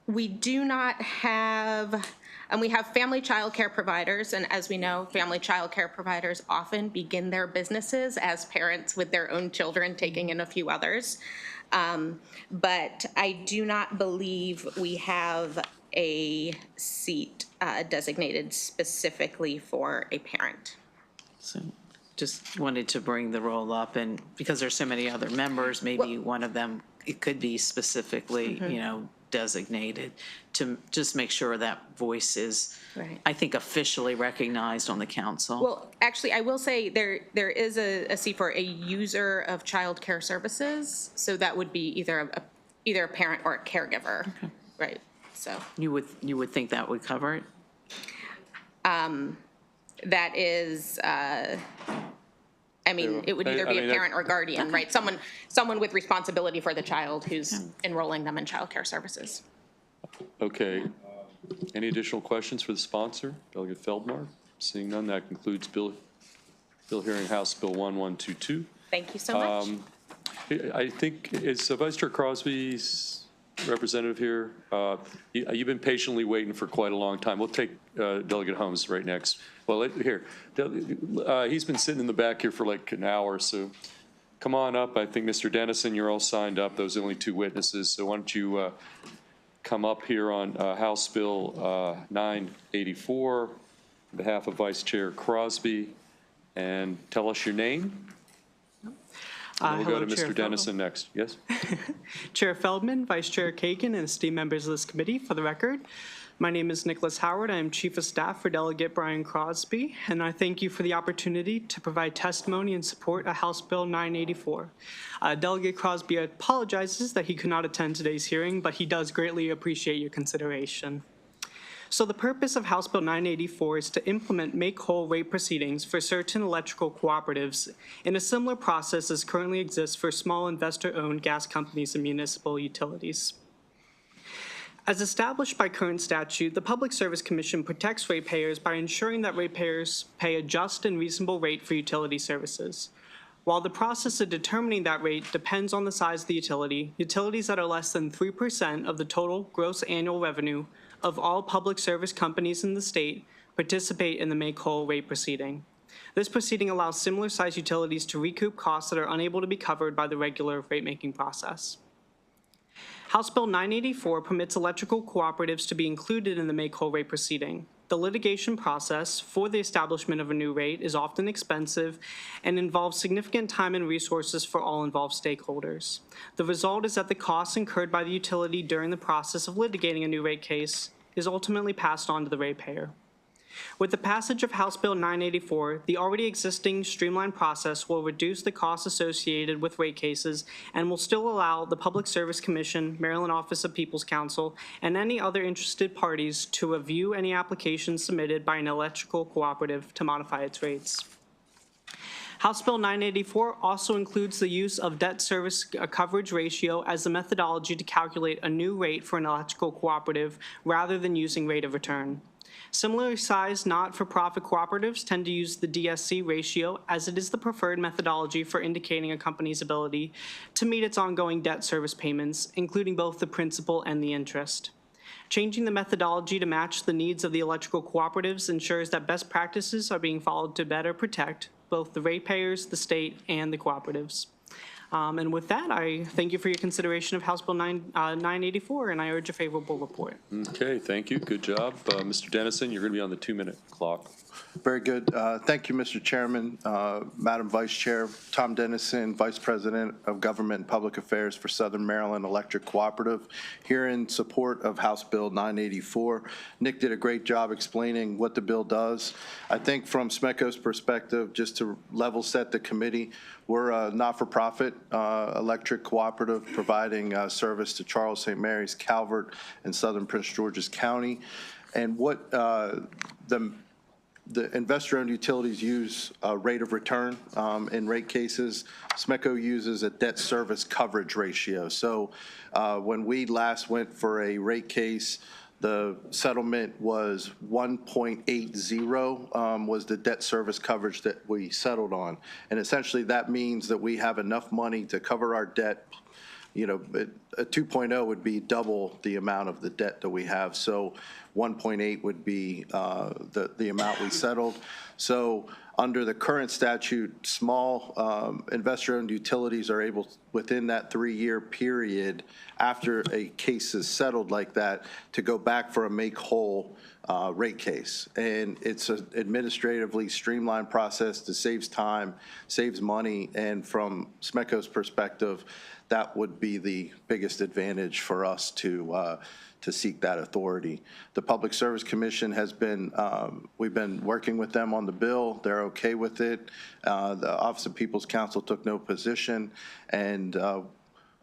We do not have, and we have family child care providers, and as we know, family child care providers often begin their businesses as parents with their own children, taking in a few others. But I do not believe we have a seat designated specifically for a parent. So just wanted to bring the role up, and because there's so many other members, maybe one of them, it could be specifically, designated to just make sure that voice is, I think, officially recognized on the council. Well, actually, I will say there is a seat for a user of child care services, so that would be either a parent or a caregiver, right? So you would think that would cover it? That is, it would either be a parent or guardian, right? Someone with responsibility for the child who's enrolling them in child care services. Okay. Any additional questions for the sponsor, Delegate Feldmark? Seeing none, that concludes bill hearing House Bill 1122. Thank you so much. I think, is Vice Chair Crosby's representative here? You've been patiently waiting for quite a long time. We'll take Delegate Holmes right next. Well, here, he's been sitting in the back here for like an hour, so come on up. I think, Mr. Dennison, you're all signed up. Those are only 2 witnesses, so why don't you come up here on House Bill 984 on behalf of Vice Chair Crosby and tell us your name. We'll go to Mr. Dennison next. Yes? Chair Feldman, Vice Chair Kagan, and esteemed members of this committee, for the record, my name is Nicholas Howard. I am Chief of Staff for Delegate Brian Crosby, and I thank you for the opportunity to provide testimony in support of House Bill 984. Delegate Crosby apologizes that he could not attend today's hearing, but he does greatly appreciate your consideration. So the purpose of House Bill 984 is to implement make-whole rate proceedings for certain electrical cooperatives in a similar process as currently exists for small investor-owned gas companies and municipal utilities. As established by current statute, the Public Service Commission protects ratepayers by ensuring that ratepayers pay a just and reasonable rate for utility services. While the process of determining that rate depends on the size of the utility, utilities that are less than 3% of the total gross annual revenue of all public service companies in the state participate in the make-whole rate proceeding. This proceeding allows similar-sized utilities to recoup costs that are unable to be covered by the regular rate-making process. House Bill 984 permits electrical cooperatives to be included in the make-whole rate proceeding. The litigation process for the establishment of a new rate is often expensive and involves significant time and resources for all involved stakeholders. The result is that the costs incurred by the utility during the process of litigating a new rate case is ultimately passed on to the ratepayer. With the passage of House Bill 984, the already existing streamlined process will reduce the costs associated with rate cases and will still allow the Public Service Commission, Maryland Office of People's Counsel, and any other interested parties to review any applications submitted by an electrical cooperative to modify its rates. House Bill 984 also includes the use of debt service coverage ratio as the methodology to calculate a new rate for an electrical cooperative rather than using rate of return. Similarly sized not-for-profit cooperatives tend to use the DSC ratio as it is the preferred methodology for indicating a company's ability to meet its ongoing debt service payments, including both the principal and the interest. Changing the methodology to match the needs of the electrical cooperatives ensures that best practices are being followed to better protect both the ratepayers, the state, and the cooperatives. And with that, I thank you for your consideration of House Bill 984, and I urge a favorable report. Okay, thank you. Good job. Mr. Dennison, you're going to be on the 2-minute clock. Very good. Thank you, Mr. Chairman, Madam Vice Chair, Tom Dennison, Vice President of Government and Public Affairs for Southern Maryland Electric Cooperative, here in support of House Bill 984. Nick did a great job explaining what the bill does. I think from SMECO's perspective, just to level set the committee, we're a not-for-profit electric cooperative providing service to Charles St. Mary's, Calvert, and Southern Prince George's County. And what the investor-owned utilities use a rate of return in rate cases. SMECO uses a debt service coverage ratio. So when we last went for a rate case, the settlement was 1.80 was the debt service coverage that we settled on. And essentially that means that we have enough money to cover our debt. You know, a 2.0 would be double the amount of the debt that we have. So 1.8 would be the amount we settled. So under the current statute, small investor-owned utilities are able, within that 3-year period, after a case is settled like that, to go back for a make-whole rate case. And it's an administratively streamlined process that saves time, saves money, and from SMECO's perspective, that would be the biggest advantage for us to seek that authority. The Public Service Commission has been, we've been working with them on the bill. They're okay with it. The Office of People's Counsel took no position. And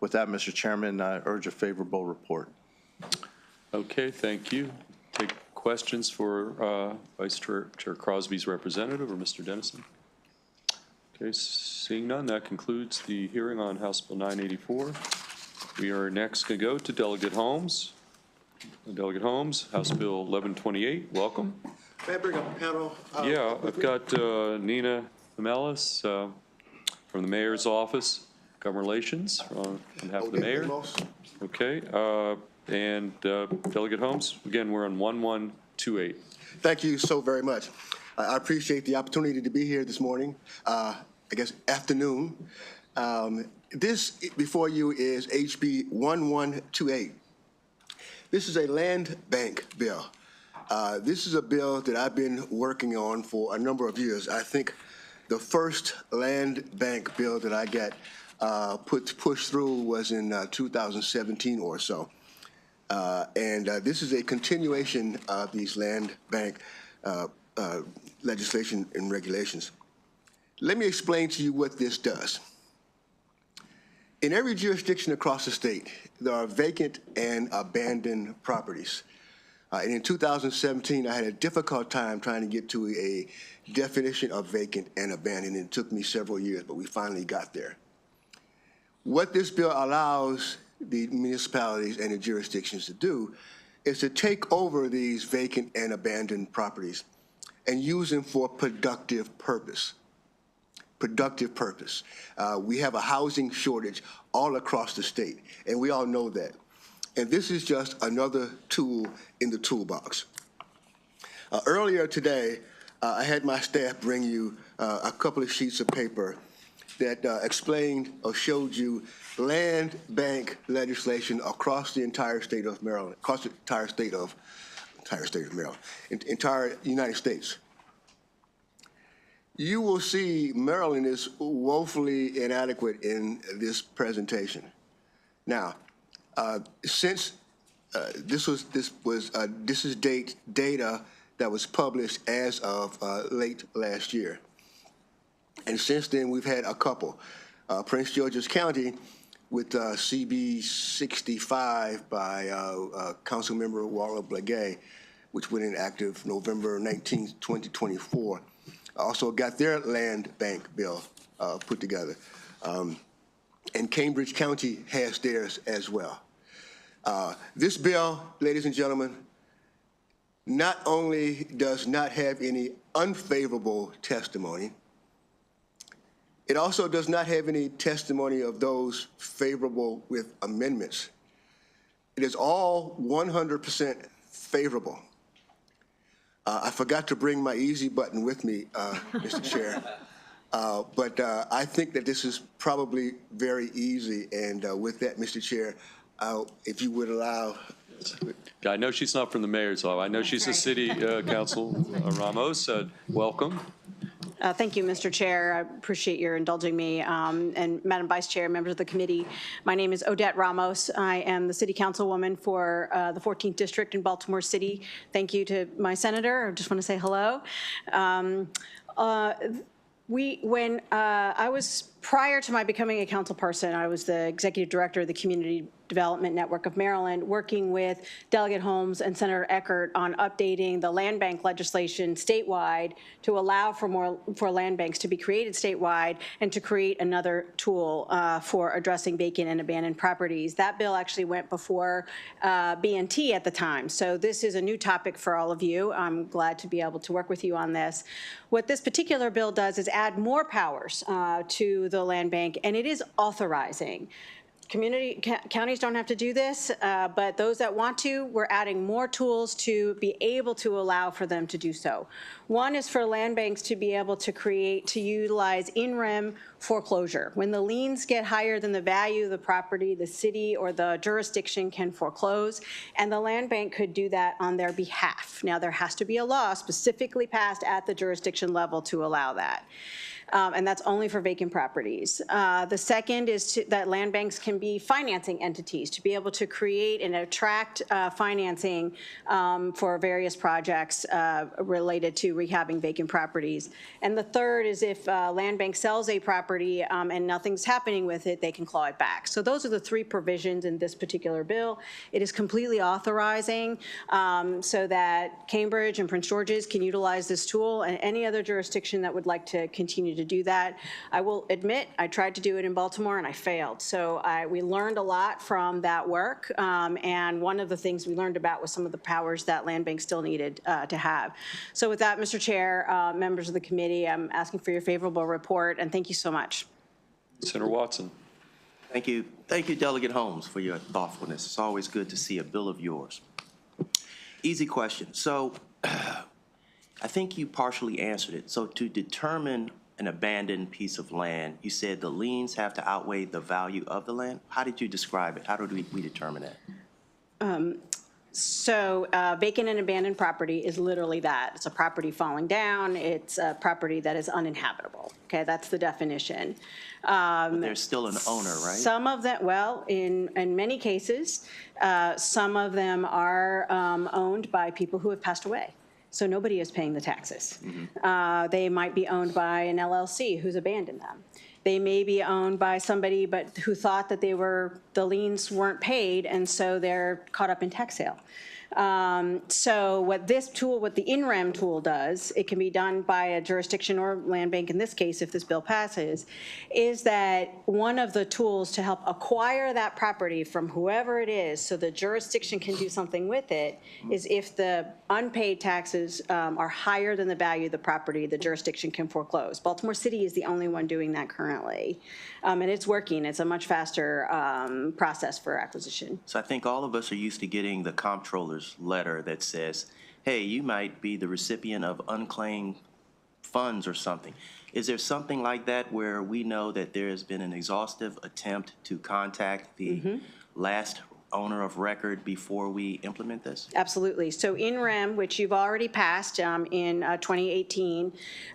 with that, Mr. Chairman, I urge a favorable report. Okay, thank you. Take questions for Vice Chair Crosby's representative or Mr. Dennison. Okay, seeing none, that concludes the hearing on House Bill 984. We are next going to go to Delegate Holmes. Delegate Holmes, House Bill 1128, welcome. May I bring up a panel? Yeah, I've got Nina Memelis from the Mayor's Office, Government Relations, on behalf of the Mayor. Okay, and Delegate Holmes, again, we're on 1128. Thank you so very much. I appreciate the opportunity to be here this morning, I guess afternoon. This before you is HB 1128. This is a land bank bill. This is a bill that I've been working on for a number of years. I think the first land bank bill that I got pushed through was in 2017 or so. This is a continuation of these land bank legislation and regulations. Let me explain to you what this does. In every jurisdiction across the state, there are vacant and abandoned properties. And in 2017, I had a difficult time trying to get to a definition of vacant and abandoned. It took me several years, but we finally got there. What this bill allows the municipalities and the jurisdictions to do is to take over these vacant and abandoned properties and use them for productive purpose. Productive purpose. We have a housing shortage all across the state, and we all know that. And this is just another tool in the toolbox. Earlier today, I had my staff bring you a couple of sheets of paper that explained or showed you land bank legislation across the entire state of Maryland, across the entire state of entire state of Maryland, entire United States. You will see Maryland is woefully inadequate in this presentation. Now, since this is data that was published as of late last year, and since then we've had a couple. Prince George's County with CB 65 by Councilmember Waller Blagay, which went in active November 19, 2024. Also got their land bank bill put together. And Cambridge County has theirs as well. This bill, ladies and gentlemen, not only does not have any unfavorable testimony, it also does not have any testimony of those favorable with amendments. It is all 100% favorable. I forgot to bring my easy button with me, Mr. Chair. But I think that this is probably very easy. And with that, Mr. Chair, if you would allow. I know she's not from the mayor's office. I know she's a city council. Ramos, welcome. Thank you, Mr. Chair. I appreciate your indulging me. And Madam Vice Chair, members of the committee, my name is Odette Ramos. I am the city councilwoman for the 14th District in Baltimore City. Thank you to my senator. I just want to say hello. When I was, prior to my becoming a council person, I was the executive director of the Community Development Network of Maryland, working with Delegate Holmes and Senator Eckert on updating the land bank legislation statewide to allow for land banks to be created statewide and to create another tool for addressing vacant and abandoned properties. That bill actually went before B&T at the time. So this is a new topic for all of you. I'm glad to be able to work with you on this. What this particular bill does is add more powers to the land bank, and it is authorizing. Counties don't have to do this, but those that want to, we're adding more tools to be able to allow for them to do so. One is for land banks to be able to utilize in-rem foreclosure. When the liens get higher than the value of the property, the city or the jurisdiction can foreclose, and the land bank could do that on their behalf. Now, there has to be a law specifically passed at the jurisdiction level to allow that. And that's only for vacant properties. The second is that land banks can be financing entities to be able to create and attract financing for various projects related to rehabbing vacant properties. And the third is if land bank sells a property and nothing's happening with it, they can claw it back. So those are the three provisions in this particular bill. It is completely authorizing so that Cambridge and Prince George's can utilize this tool, and any other jurisdiction that would like to continue to do that. I will admit, I tried to do it in Baltimore and I failed. So we learned a lot from that work. And one of the things we learned about was some of the powers that land banks still needed to have. So with that, Mr. Chair, members of the committee, I'm asking for your favorable report, and thank you so much. Senator Watson. Thank you. Thank you, Delegate Holmes, for your thoughtfulness. It's always good to see a bill of yours. Easy question. So I think you partially answered it. So to determine an abandoned piece of land, you said the liens have to outweigh the value of the land. How did you describe it? How did we determine that? So vacant and abandoned property is literally that. It's a property falling down. It's a property that is uninhabitable. Okay, that's the definition. But there's still an owner, right? Some of them, well, in many cases, some of them are owned by people who have passed away. So nobody is paying the taxes. Mm-hmm. They might be owned by an LLC who's abandoned them. They may be owned by somebody but who thought that the liens weren't paid, and so they're caught up in tax sale. So what the in-rem tool does, it can be done by a jurisdiction or land bank in this case if this bill passes, is that one of the tools to help acquire that property from whoever it is so the jurisdiction can do something with it is if the unpaid taxes are higher than the value of the property, the jurisdiction can foreclose. Baltimore City is the only one doing that currently. And it's working. It's a much faster process for acquisition. So I think all of us are used to getting the comptroller's letter that says, hey, you might be the recipient of unclaimed funds or something. Is there something like that where we know that there has been an exhaustive attempt to contact the last owner of record before we implement this? Absolutely. So in REM, which you've already passed in 2018,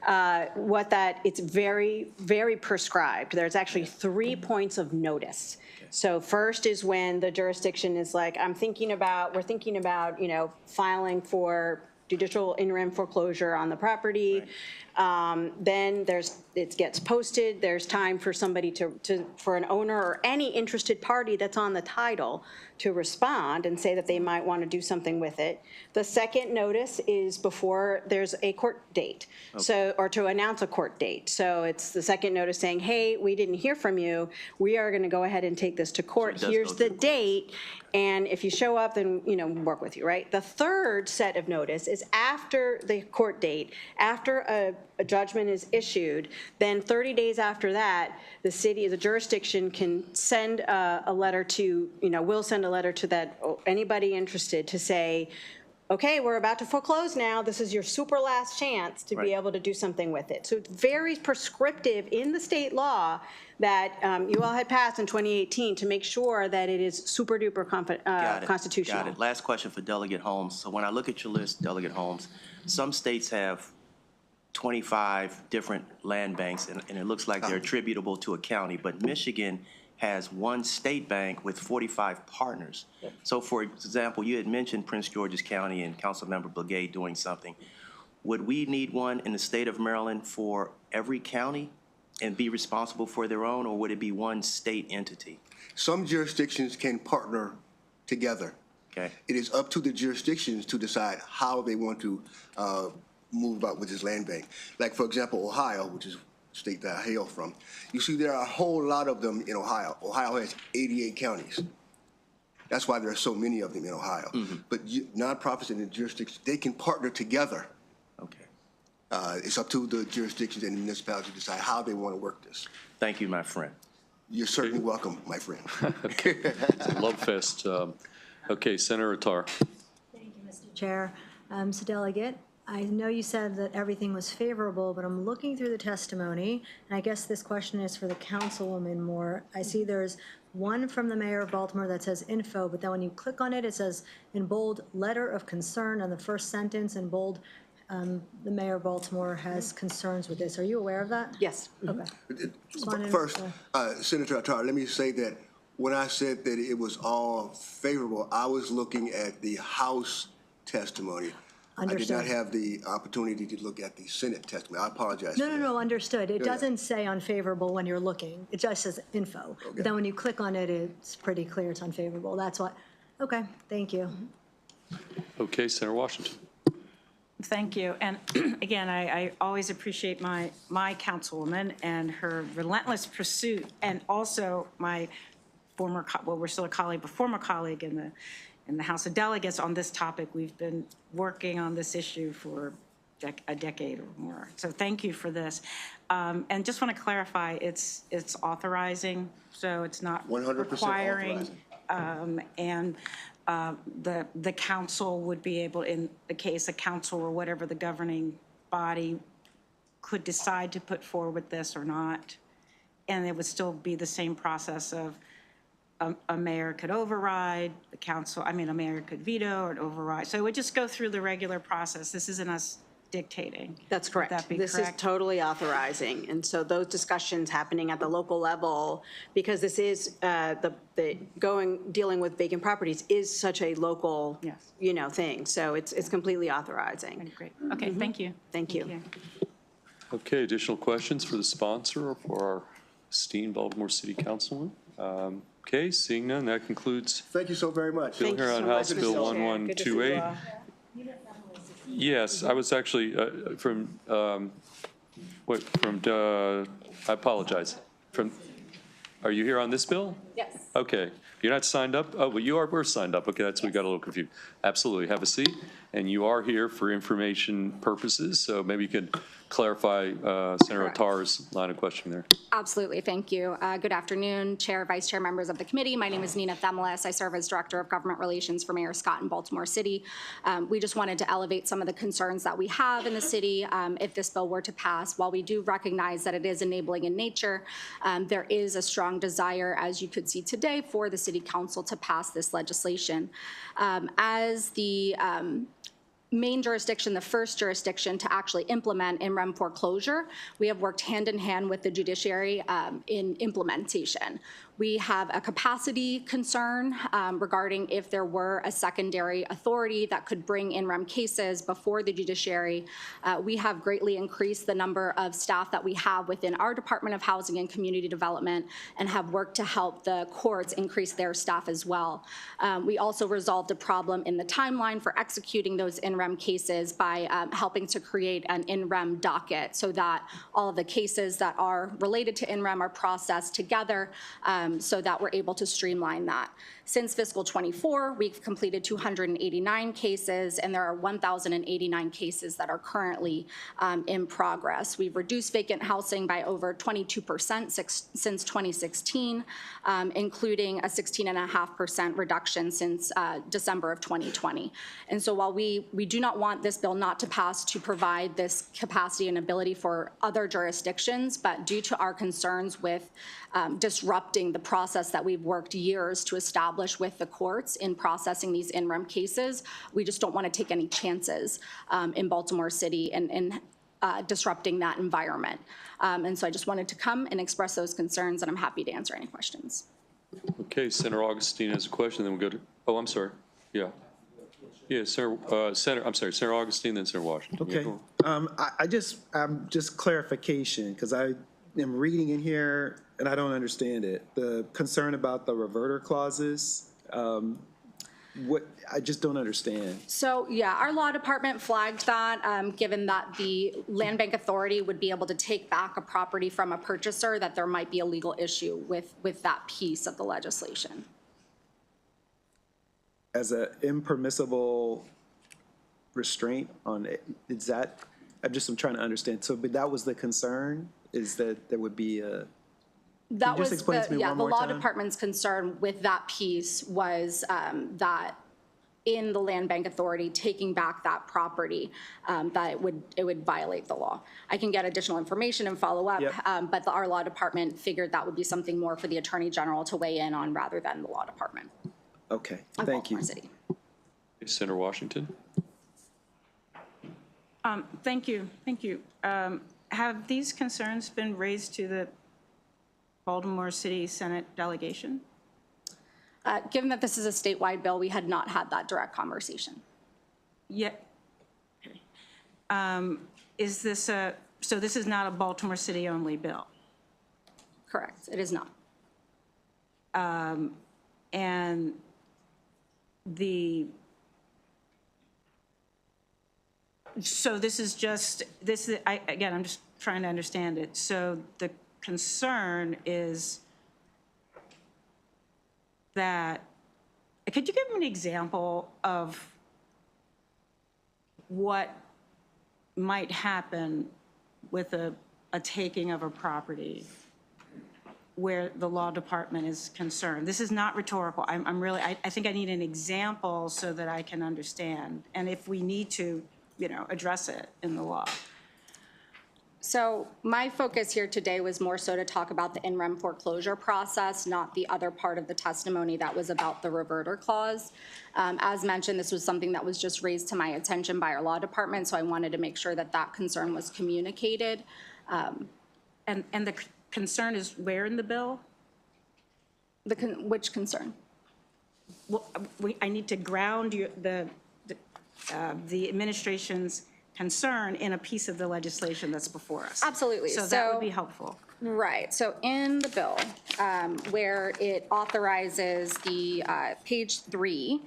it's very, very prescribed. There's actually 3 points of notice. So first is when the jurisdiction is like, we're thinking about, filing for judicial in rem foreclosure on the property. Right. Then it gets posted. There's time for somebody for an owner or any interested party that's on the title to respond and say that they might want to do something with it. The second notice is before there's a court date, or to announce a court date. So it's the second notice saying, hey, we didn't hear from you. We are going to go ahead and take this to court. So here's the date. And if you show up, then, work with you, right? The third set of notice is after the court date, after a judgment is issued, then 30 days after that, the jurisdiction can send a letter to, will send a letter to anybody interested to say, okay, we're about to foreclose now. This is your super last chance to be able to do something with it. So it's very prescriptive in the state law that you all had passed in 2018 to make sure that it is super duper constitutional. Got it. Last question for Delegate Holmes. So when I look at your list, Delegate Holmes, some states have 25 different land banks, and it looks like they're attributable to a county, but Michigan has one state bank with 45 partners. So for example, you had mentioned Prince George's County and Councilmember Blagay doing something. Would we need one in the state of Maryland for every county and be responsible for their own, or would it be one state entity? Some jurisdictions can partner together. Okay. It is up to the jurisdictions to decide how they want to move about with this land bank. Like, for example, Ohio, which is the state that I hail from. You see, there are a whole lot of them in Ohio. Ohio has 88 counties. That's why there are so many of them in Ohio. Mm-hmm. But nonprofits in the jurisdictions, they can partner together. Okay. It's up to the jurisdictions and the municipalities to decide how they want to work this. Thank you, my friend. You're certainly welcome, my friend. Okay. It's a love fest. Okay, Senator Attar. Thank you, Mr. Chair. So Delegate, I know you said that everything was favorable, but I'm looking through the testimony, and I guess this question is for the councilwoman more. I see there's one from the mayor of Baltimore that says info, but then when you click on it, it says in bold, letter of concern, and the first sentence in bold, the mayor of Baltimore has concerns with this. Are you aware of that? Yes. Okay. First, Senator Attar, let me say that when I said that it was all favorable, I was looking at the House testimony. Understood. I did not have the opportunity to look at the Senate testimony. I apologize. No, understood. It doesn't say unfavorable when you're looking. It just says info. Okay. But then when you click on it, it's pretty clear it's unfavorable. That's what, okay, thank you. Okay, Senator Washington. Thank you. And again, I always appreciate my councilwoman and her relentless pursuit, and also my former, well, we're still a colleague, but former colleague in the House of Delegates on this topic. We've been working on this issue for a decade or more. So thank you for this. And just want to clarify, it's authorizing, so it's not 100% requiring. And the council would be able, in the case a council or whatever the governing body could decide to put forward this or not, and it would still be the same process of a mayor could override, the council, a mayor could veto or override. So it would just go through the regular process. This isn't us dictating. That's correct. Would that be this correct? Is totally authorizing. And so those discussions happening at the local level, because this is dealing with vacant properties is such a local, thing. So it's completely authorizing. Great. Okay, thank you. Thank you. Okay, additional questions for the sponsor or for our esteemed Baltimore City Councilman? Okay, seeing none, that concludes. Thank you so very much. Bill here on House Bill 1128. Yes, I was actually I apologize. Are you here on this bill? Yes. Okay. You're not signed up? Oh, well, you are. We're signed up. Okay, we got a little confused. Absolutely. Have a seat. And you are here for information purposes, so maybe you could clarify Senator Attar's line of questioning there. Absolutely, thank you. Good afternoon, Chair, Vice Chair, members of the committee. My name is Nina Themelis. I serve as Director of Government Relations for Mayor Scott in Baltimore City. We just wanted to elevate some of the concerns that we have in the city if this bill were to pass. While we do recognize that it is enabling in nature, there is a strong desire, as you could see today, for the city City Council to pass this legislation. As the main jurisdiction, the first jurisdiction to actually implement in-rem foreclosure, we have worked hand in hand with the judiciary in implementation. We have a capacity concern regarding if there were a secondary authority that could bring in-rem cases before the judiciary. We have greatly increased the number of staff that we have within our Department of Housing and Community Development and have worked to help the courts increase their staff as well. We also resolved a problem in the timeline for executing those in-rem cases by helping to create an in-rem docket so that all of the cases that are related to in-rem are processed together so that we're able to streamline that. Since fiscal '24, we've completed 289 cases, and there are 1,089 cases that are currently in progress. We've reduced vacant housing by over 22% since 2016, including a 16.5% reduction since December of 2020. And so while we do not want this bill not to pass to provide this capacity and ability for other jurisdictions, but due to our concerns with disrupting the process that we've worked years to establish with the courts in processing these in-rem cases, we just don't want to take any chances in Baltimore City and disrupting that environment. And so I just wanted to come and express those concerns, and I'm happy to answer any questions. Okay, Senator Augustine has a question, then we'll go to, oh, I'm sorry. Yeah. Yeah, Senator Augustine, then Senator Washington. Okay. I'm just clarification, because I am reading in here and I don't understand it. The concern about the reverter clauses, I just don't understand. So yeah, our law department flagged that, given that the Land Bank Authority would be able to take back a property from a purchaser, that there might be a legal issue with that piece of the legislation. As an impermissible restraint on it, is that, I'm trying to understand. So, but that was the concern, is that there would be a, that was the law department's concern with that piece was that in the Land Bank Authority taking back that property, that it would violate the law. I can get additional information and follow up, but our law department figured that would be something more for the Attorney General to weigh in on rather than the law department. Okay, thank you. City. Senator Washington. Thank you. Have these concerns been raised to the Baltimore City Senate delegation? Given that this is a statewide bill, we had not had that direct conversation. Yet, is this so this is not a Baltimore City only bill? Correct, it is not. And so this is just, again, I'm just trying to understand it. So the concern is that, could you give me an example of what might happen with a taking of a property where the law department is concerned? This is not rhetorical. I think I need an example so that I can understand, and if we need to, address it in the law. So my focus here today was more so to talk about the in-rem foreclosure process, not the other part of the testimony that was about the reverter clause. As mentioned, this was something that was just raised to my attention by our law department, so I wanted to make sure that that concern was communicated. And the concern is where in the bill? Which concern? Well, I need to ground the administration's concern in a piece of the legislation that's before us. Absolutely. So that would be helpful. Right. So in the bill, where it authorizes the page 3,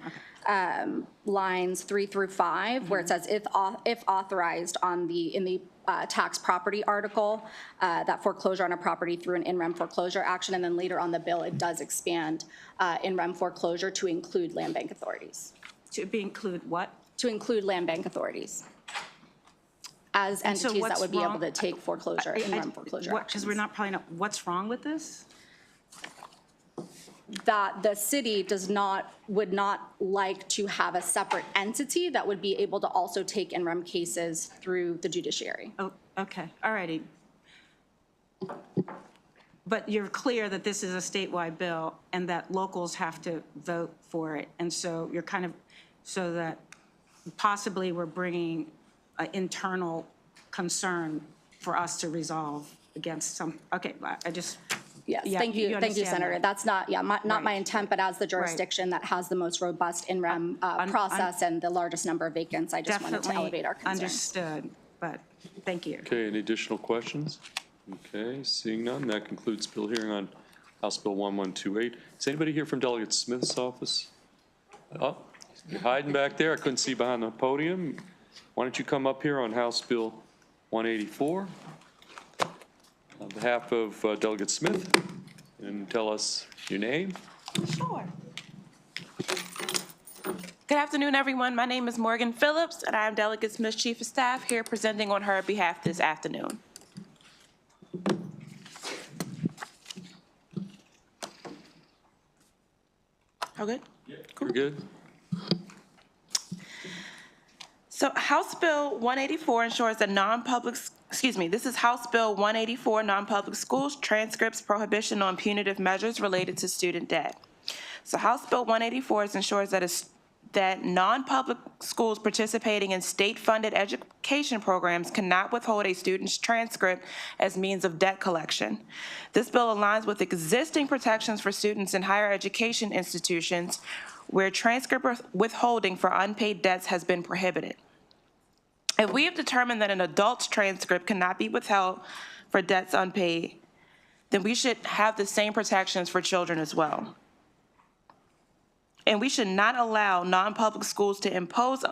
lines 3 through 5, where it says if authorized in the tax property article, that foreclosure on a property through an in-rem foreclosure action, and then later on the bill, it does expand in-rem foreclosure to include land bank authorities. To include what? To include land bank authorities as entities that would be able to take foreclosure, in-rem foreclosure actions. Because we're probably not, what's wrong with this? That the city would not like to have a separate entity that would be able to also take in-rem cases through the judiciary. Oh, okay, all righty. but you're clear that this is a statewide bill and that locals have to vote for it. And so you're kind of, so that possibly we're bringing an internal concern for us to resolve against some, okay, I just. Yes, yeah, thank you, understand Senator. that. That's not, not my Right. intent, but as the jurisdiction that has the most robust in-rem process and the largest number of vacants, I just wanted to elevate our concerns. Understood, but thank you. Okay, any additional questions? Okay, seeing none, that concludes bill hearing on House Bill 1128. Is anybody here from Delegate Smith's office? Oh, you're hiding back there. I couldn't see behind the podium. Why don't you come up here on House Bill 184 on behalf of Delegate Smith and tell us your name? Sure. Good afternoon, everyone. My name is Morgan Phillips, and I am Delegate Smith's Chief of Staff here presenting on her behalf this afternoon. All good? You're good? So House Bill 184 ensures that this is House Bill 184, non-public schools, transcripts, prohibition on punitive measures related to student debt. So House Bill 184 ensures that non-public schools participating in state-funded education programs cannot withhold a student's transcript as means of debt collection. This bill aligns with existing protections for students in higher education institutions where transcript withholding for unpaid debts has been prohibited. If we have determined that an adult's transcript cannot be withheld for debts unpaid, then we should have the same protections for children as well. And we should not allow non-public schools to impose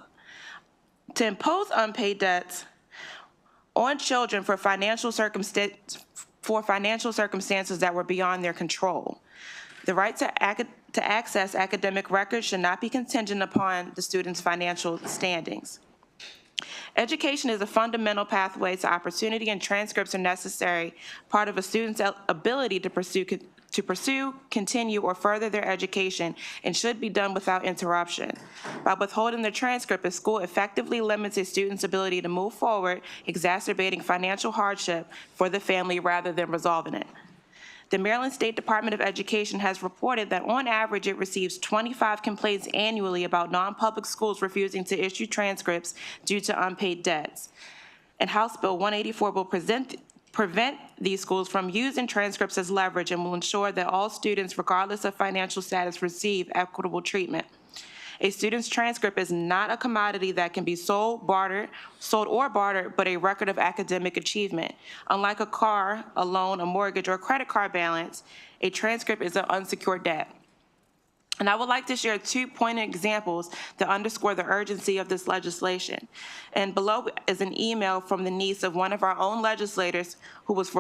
unpaid debts on children for financial circumstances that were beyond their control. The right to access academic records should not be contingent upon the student's financial standings. Education is a fundamental pathway to opportunity, and transcripts are necessary part of a student's ability to pursue, continue, or further their education, and should be done without interruption. By withholding the transcript, a school effectively limits a student's ability to move forward, exacerbating financial hardship for the family rather than resolving it. The Maryland State Department of Education has reported that on average it receives 25 complaints annually about non-public schools refusing to issue transcripts due to unpaid debts. And House Bill 184 will prevent these schools from using transcripts as leverage and will ensure that all students, regardless of financial status, receive equitable treatment. A student's transcript is not a commodity that can be sold or bartered, but a record of academic achievement. Unlike a car, a loan, a mortgage, or a credit card balance, a transcript is an unsecured debt. And I would like to share 2 poignant examples that underscore the urgency of this legislation. And below is an email from the niece of one of our own legislators who was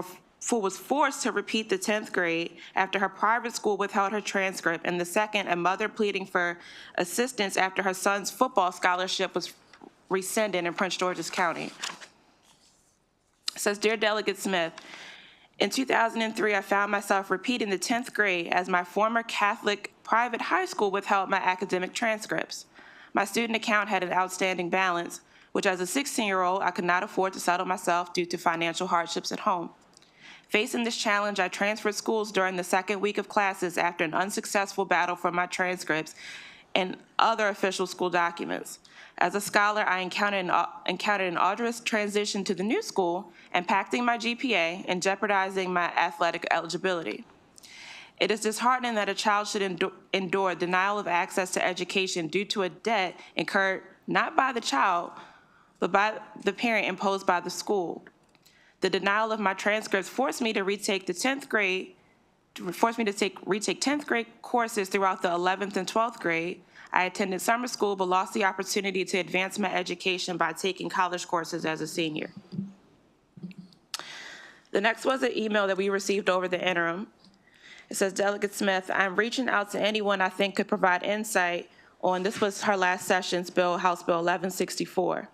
forced to repeat the 10th grade after her private school withheld her transcript, and the second, a mother pleading for assistance after her son's football scholarship was rescinded in Prince George's County. It says, Dear Delegate Smith, in 2003, I found myself repeating the 10th grade as my former Catholic private high school withheld my academic transcripts. My student account had an outstanding balance, which as a 16-year-old, I could not afford to settle myself due to financial hardships at home. Facing this challenge, I transferred schools during the second week of classes after an unsuccessful battle for my transcripts and other official school documents. As a scholar, I encountered an arduous transition to the new school, impacting my GPA and jeopardizing my athletic eligibility. It is disheartening that a child should endure denial of access to education due to a debt incurred not by the child, but by the parent imposed by the school. The denial of my transcripts forced me to retake 10th grade courses throughout the 11th and 12th grade. I attended summer school, but lost the opportunity to advance my education by taking college courses as a senior. The next was an email that we received over the interim. It says, Delegate Smith, I'm reaching out to anyone I think could provide insight on, this was her last session's bill, House Bill 1164.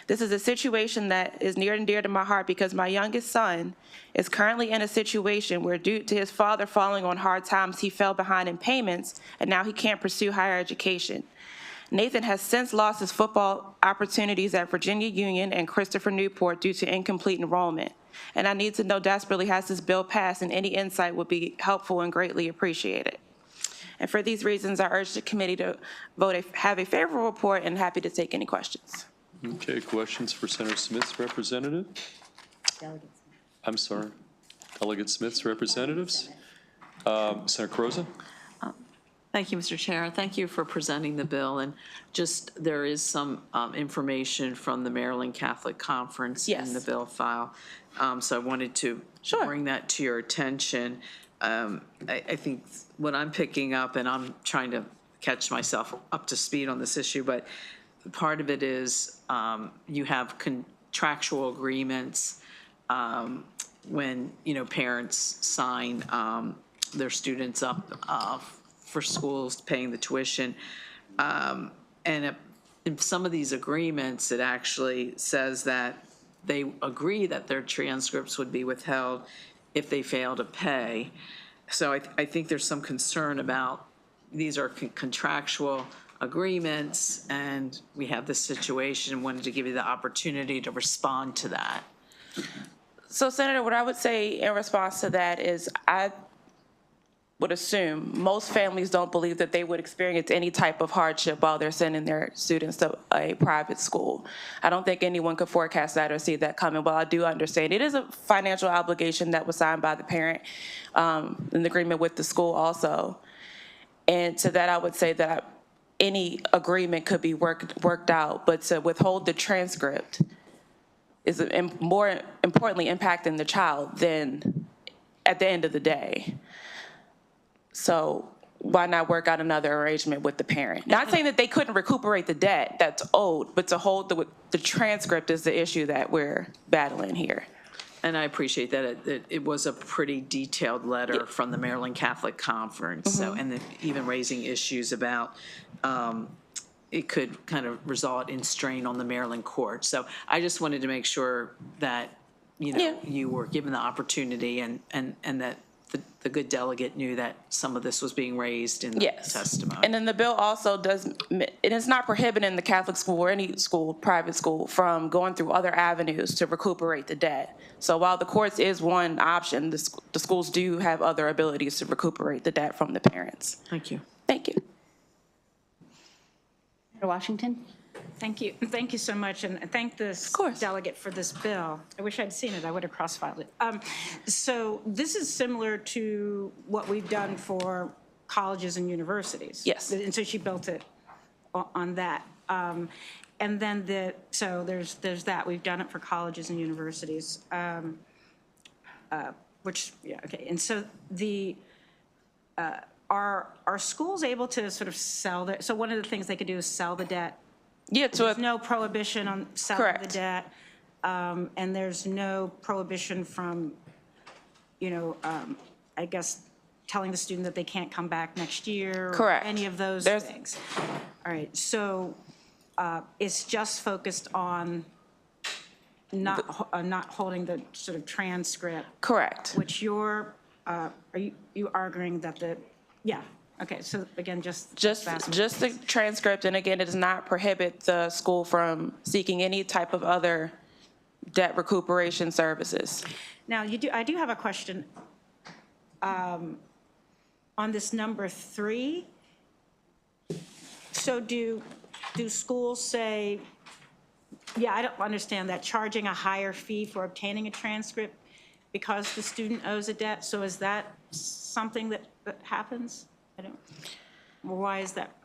This is a situation that is near and dear to my heart because my youngest son is currently in a situation where due to his father falling on hard times, he fell behind in payments and now he can't pursue higher education. Nathan has since lost his football opportunities at Virginia Union and Christopher Newport due to incomplete enrollment. And I need to know desperately, has this bill passed, and any insight would be helpful and greatly appreciated. And for these reasons, I urge the committee to have a favorable report, and happy to take any questions. Okay, questions for Senator Smith's representative? I'm sorry, Delegate Smith's representatives? Senator Croza? Thank you, Mr. Chair. Thank you for presenting the bill. And just, there is some information from the Maryland Catholic Conference in the bill file. So I wanted to bring that to your attention. I think what I'm picking up, and I'm trying to catch myself up to speed on this issue, but part of it is you have contractual agreements when, parents sign their students up for schools paying the tuition. And in some of these agreements, it actually says that they agree that their transcripts would be withheld if they fail to pay. So I think there's some concern about these are contractual agreements, and we have this situation. Wanted to give you the opportunity to respond to that. So, Senator, what I would say in response to that is I would assume most families don't believe that they would experience any type of hardship while they're sending their students to a private school. I don't think anyone could forecast that or see that coming. Well, I do understand it is a financial obligation that was signed by the parent in agreement with the school also. And to that, I would say that any agreement could be worked out, but to withhold the transcript is more importantly impacting the child than at the end of the day. So why not work out another arrangement with the parent? Not saying that they couldn't recuperate the debt that's owed, but to hold the transcript is the issue that we're battling here. And I appreciate that it was a pretty detailed letter from the Maryland Catholic Conference. So, and then even raising issues about it could kind of result in strain on the Maryland court. So I just wanted to make sure that, you were given the opportunity and that the good delegate knew that some of this was being raised in the testimony. And then the bill also it is not prohibiting the Catholic school or any school, private school, from going through other avenues to recuperate the debt. So while the courts is one option, the schools do have other abilities to recuperate the debt from the parents. Thank you. Thank you. Senator Washington? Thank you. Thank you so much. And thank this delegate for this bill. I wish I'd seen it. I would have cross-filed it. So this is similar to what we've done for colleges and universities. Yes. And so she built it on that. And then so there's that. We've done it for colleges and universities, which, yeah, okay. And so are schools able to sort of sell their, so one of the things they could do is sell the debt? Yeah, there's no prohibition on selling the debt, and there's no prohibition from, I guess, telling the student that they can't come back next year. Correct. Or any of those things. All right, so it's just focused on not holding the sort of transcript. Correct. Which are you arguing that okay, so again, just the transcript, and again, it does not prohibit the school from seeking any type of other debt recuperation services. Now, I do have a question on this number 3. So do schools say, I don't understand that, charging a higher fee for obtaining a transcript because the student owes a debt? So is that something that happens? Why is that?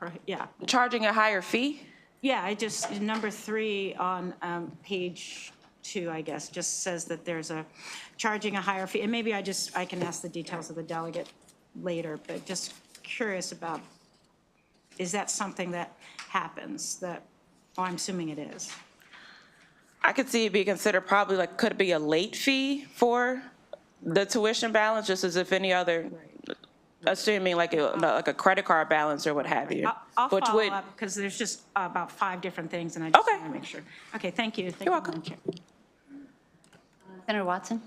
Charging a higher fee? Yeah, number 3 on page 2, I guess, just says that there's charging a higher fee. And maybe I can ask the details of the delegate later, but just curious about, is that something that happens I'm assuming it is. I could see it be considered probably could it be a late fee for the tuition balance, just as if any other, assuming like a credit card balance or what have you. I'll follow up because there's just about 5 different things, and I just want to make sure. Okay, thank you. You're welcome. Senator Watson?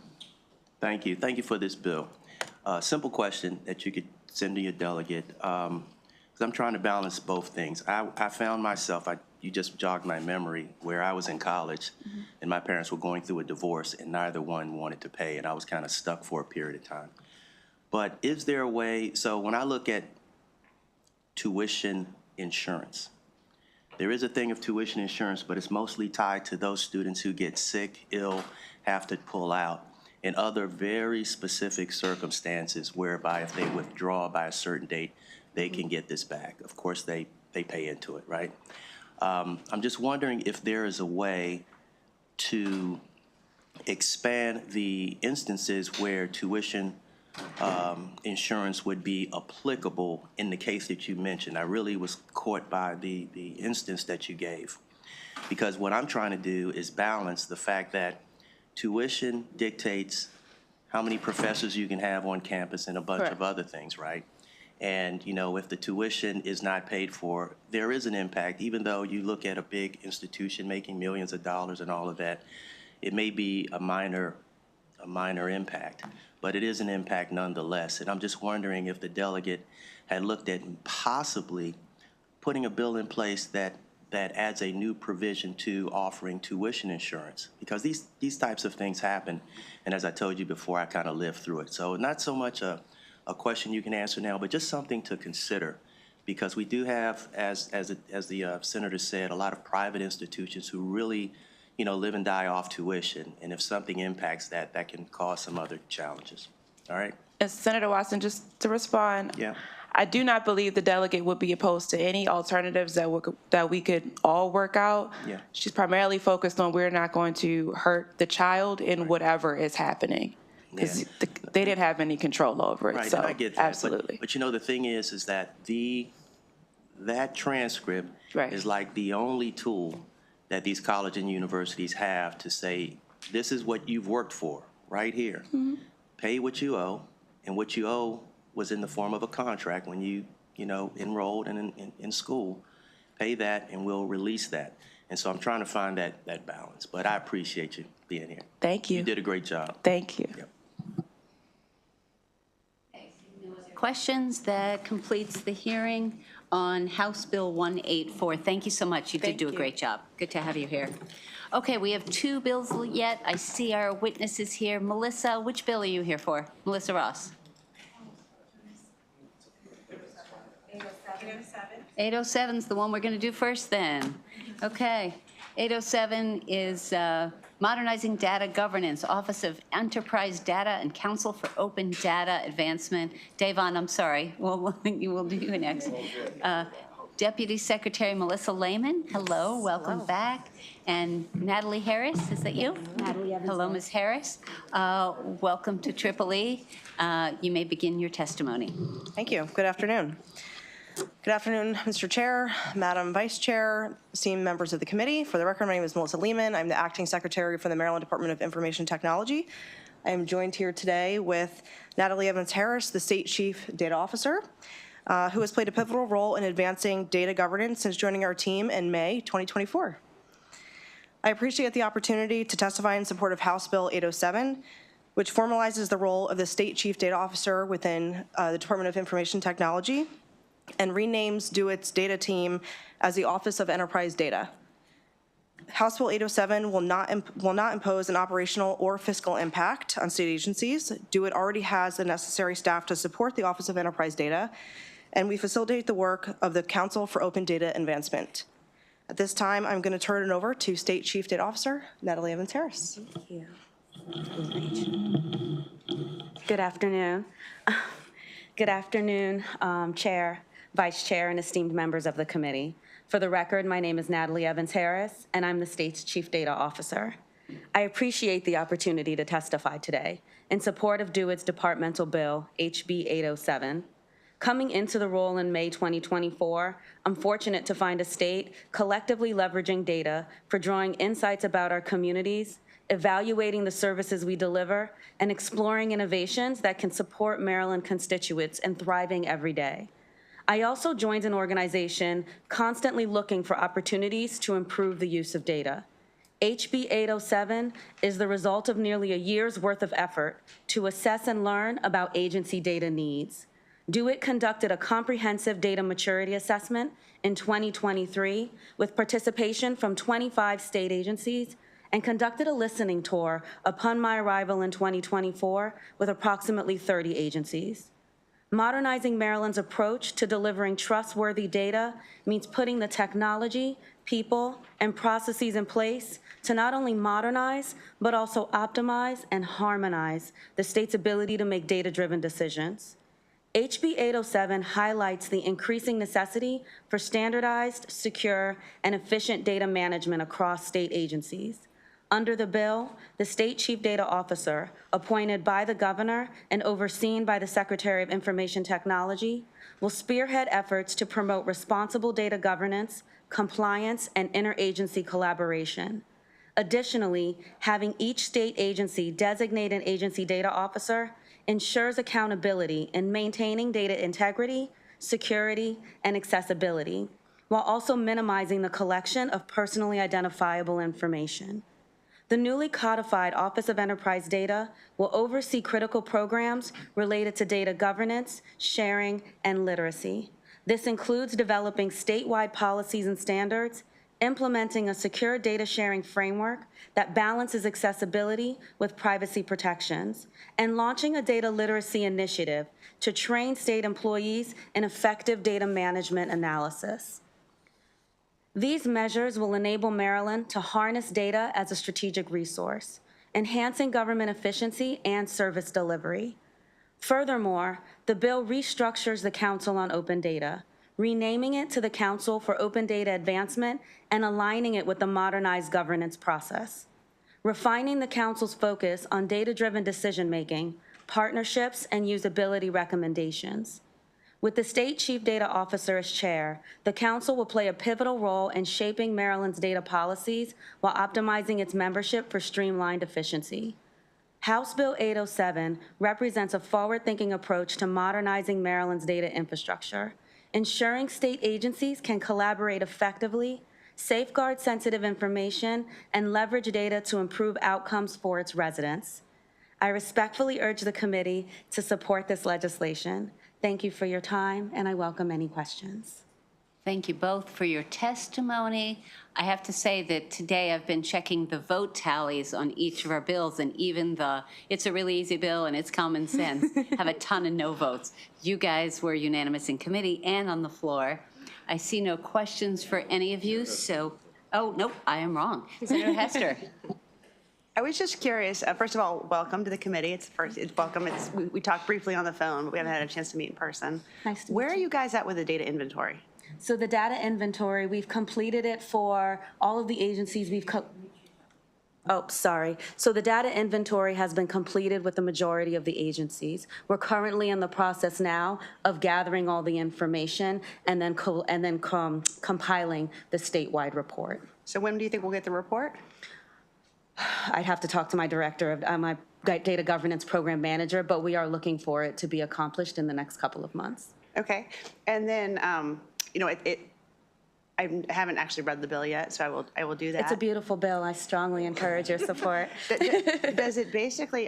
Thank you. Thank you for this bill. Simple question that you could send to your delegate. Because I'm trying to balance both things. I found myself, I you just jogged my memory where I was in college and my parents were going through a divorce and neither one wanted to pay, and I was kind of stuck for a period of time. But is there a way, so when I look at tuition insurance, there is a thing of tuition insurance, but it's mostly tied to those students who get sick, ill, have to pull out, and other very specific circumstances whereby if they withdraw by a certain date, they can get this back. Of course, they pay into it, right? I'm just wondering if there is a way to expand the instances where tuition insurance would be applicable in the case that you mentioned. I really was caught by the instance that you gave, because what I'm trying to do is balance the fact that tuition dictates how many professors you can have on campus and a bunch of other things, right? And, you know, if the tuition is not paid for, there is an impact. Even though you look at a big institution making millions of dollars and all of that, it may be a minor impact, but it is an impact nonetheless. And I'm just wondering if the delegate had looked at possibly putting a bill in place that adds a new provision to offering tuition insurance, because these types of things happen. And as I told you before, I kind of lived through it. So not so much a question you can answer now, but just something to consider, because we do have, as the senator said, a lot of private institutions who really, you know, live and die off tuition, and if something impacts that, that can cause some other challenges. All right? And Senator Watson, just to respond. Yeah. I do not believe the delegate would be opposed to any alternatives that we could all work out. Yeah. She's primarily focused on we're not going to hurt the child in whatever is happening, because they didn't have any control over it. Right, So and I get that. absolutely. But you know, the thing is that that transcript is like the only tool that these colleges and universities have to say, this is what you've worked for right here. Pay what you owe, and what you owe was in the form of a contract when you enrolled in school. Pay that and we'll release that. And so I'm trying to find that balance, but I appreciate you being here. Thank you. You did a great job. Thank you. Yep. Questions? That completes the hearing on House Bill 184. Thank you so much. You did do a great job. Good to have you here. Okay, we have two bills yet. I see our witnesses here. Melissa, which bill are you here for? Melissa Ross. 807 is the one we're going to do first then. Okay. 807 is Modernizing Data Governance, Office of Enterprise Data and Council for Open Data Advancement. Davon, I'm sorry. We'll do you next. Deputy Secretary Melissa Lehman, hello, welcome back. And Natalie Harris, is that you? Natalie Evans. Hello, Ms. Harris. Welcome to EEE. You may begin your testimony. Thank you. Good afternoon. Good afternoon, Mr. Chair, Madam Vice Chair, esteemed members of the committee. For the record, my name is Melissa Lehman. I'm the Acting Secretary for the Maryland Department of Information Technology. I am joined here today with Natalie Evans Harris, the State Chief Data Officer, who has played a pivotal role in advancing data governance since joining our team in May 2024. I appreciate the opportunity to testify in support of House Bill 807, which formalizes the role of the State Chief Data Officer within the Department of Information Technology and renames DeWitt's data team as the Office of Enterprise Data. House Bill 807 will not impose an operational or fiscal impact on state agencies. DeWitt already has the necessary staff to support the Office of Enterprise Data, and we facilitate the work of the Council for Open Data Advancement. At this time, I'm going to turn it over to State Chief Data Officer Natalie Evans Harris. Thank you. Good afternoon. Good afternoon, Chair, Vice Chair, and esteemed members of the committee. For the record, my name is Natalie Evans Harris, and I'm the state's Chief Data Officer. I appreciate the opportunity to testify today in support of DeWitt's departmental bill, HB 807. Coming into the role in May 2024, I'm fortunate to find a state collectively leveraging data for drawing insights about our communities, evaluating the services we deliver, and exploring innovations that can support Maryland constituents in thriving every day. I also joined an organization constantly looking for opportunities to improve the use of data. HB 807 is the result of nearly a year's worth of effort to assess and learn about agency data needs. DeWitt conducted a comprehensive data maturity assessment in 2023 with participation from 25 state agencies and conducted a listening tour upon my arrival in 2024 with approximately 30 agencies. Modernizing Maryland's approach to delivering trustworthy data means putting the technology, people, and processes in place to not only modernize, but also optimize and harmonize the state's ability to make data-driven decisions. HB 807 highlights the increasing necessity for standardized, secure, and efficient data management across state agencies. Under the bill, the State Chief Data Officer, appointed by the Governor and overseen by the Secretary of Information Technology, will spearhead efforts to promote responsible data governance, compliance, and interagency collaboration. Additionally, having each state agency designate an agency data officer ensures accountability in maintaining data integrity, security, and accessibility, while also minimizing the collection of personally identifiable information. The newly codified Office of Enterprise Data will oversee critical programs related to data governance, sharing, and literacy. This includes developing statewide policies and standards, implementing a secure data sharing framework that balances accessibility with privacy protections, and launching a data literacy initiative to train state employees in effective data management analysis. These measures will enable Maryland to harness data as a strategic resource, enhancing government efficiency and service delivery. Furthermore, the bill restructures the Council on Open Data, renaming it to the Council for Open Data Advancement and aligning it with the modernized governance process, refining the Council's focus on data-driven decision-making, partnerships, and usability recommendations. With the State Chief Data Officer as chair, the Council will play a pivotal role in shaping Maryland's data policies while optimizing its membership for streamlined efficiency. House Bill 807 represents a forward-thinking approach to modernizing Maryland's data infrastructure, ensuring state agencies can collaborate effectively, safeguard sensitive information, and leverage data to improve outcomes for its residents. I respectfully urge the committee to support this legislation. Thank you for your time, and I welcome any questions. Thank you both for your testimony. I have to say that today I've been checking the vote tallies on each of our bills, and even the "it's a really easy bill and it's common sense" have a ton of no votes. You guys were unanimous in committee and on the floor. I see no questions for any of you, so, oh, nope, I am wrong. Senator Hester. I was just curious, first of all, welcome to the committee. Welcome. We talked briefly on the phone, but we haven't had a chance to meet in person. Nice to meet Where you. are you guys at with the data inventory? So the data inventory, we've completed it for all of the agencies So the data inventory has been completed with the majority of the agencies. We're currently in the process now of gathering all the information and then compiling the statewide report. So when do you think we'll get the report? I'd have to talk to my director of my data governance program manager, but we are looking for it to be accomplished in the next couple of months. Okay. And then, I haven't actually read the bill yet, so I will do that. It's a beautiful bill. I strongly encourage your support. Does it basically,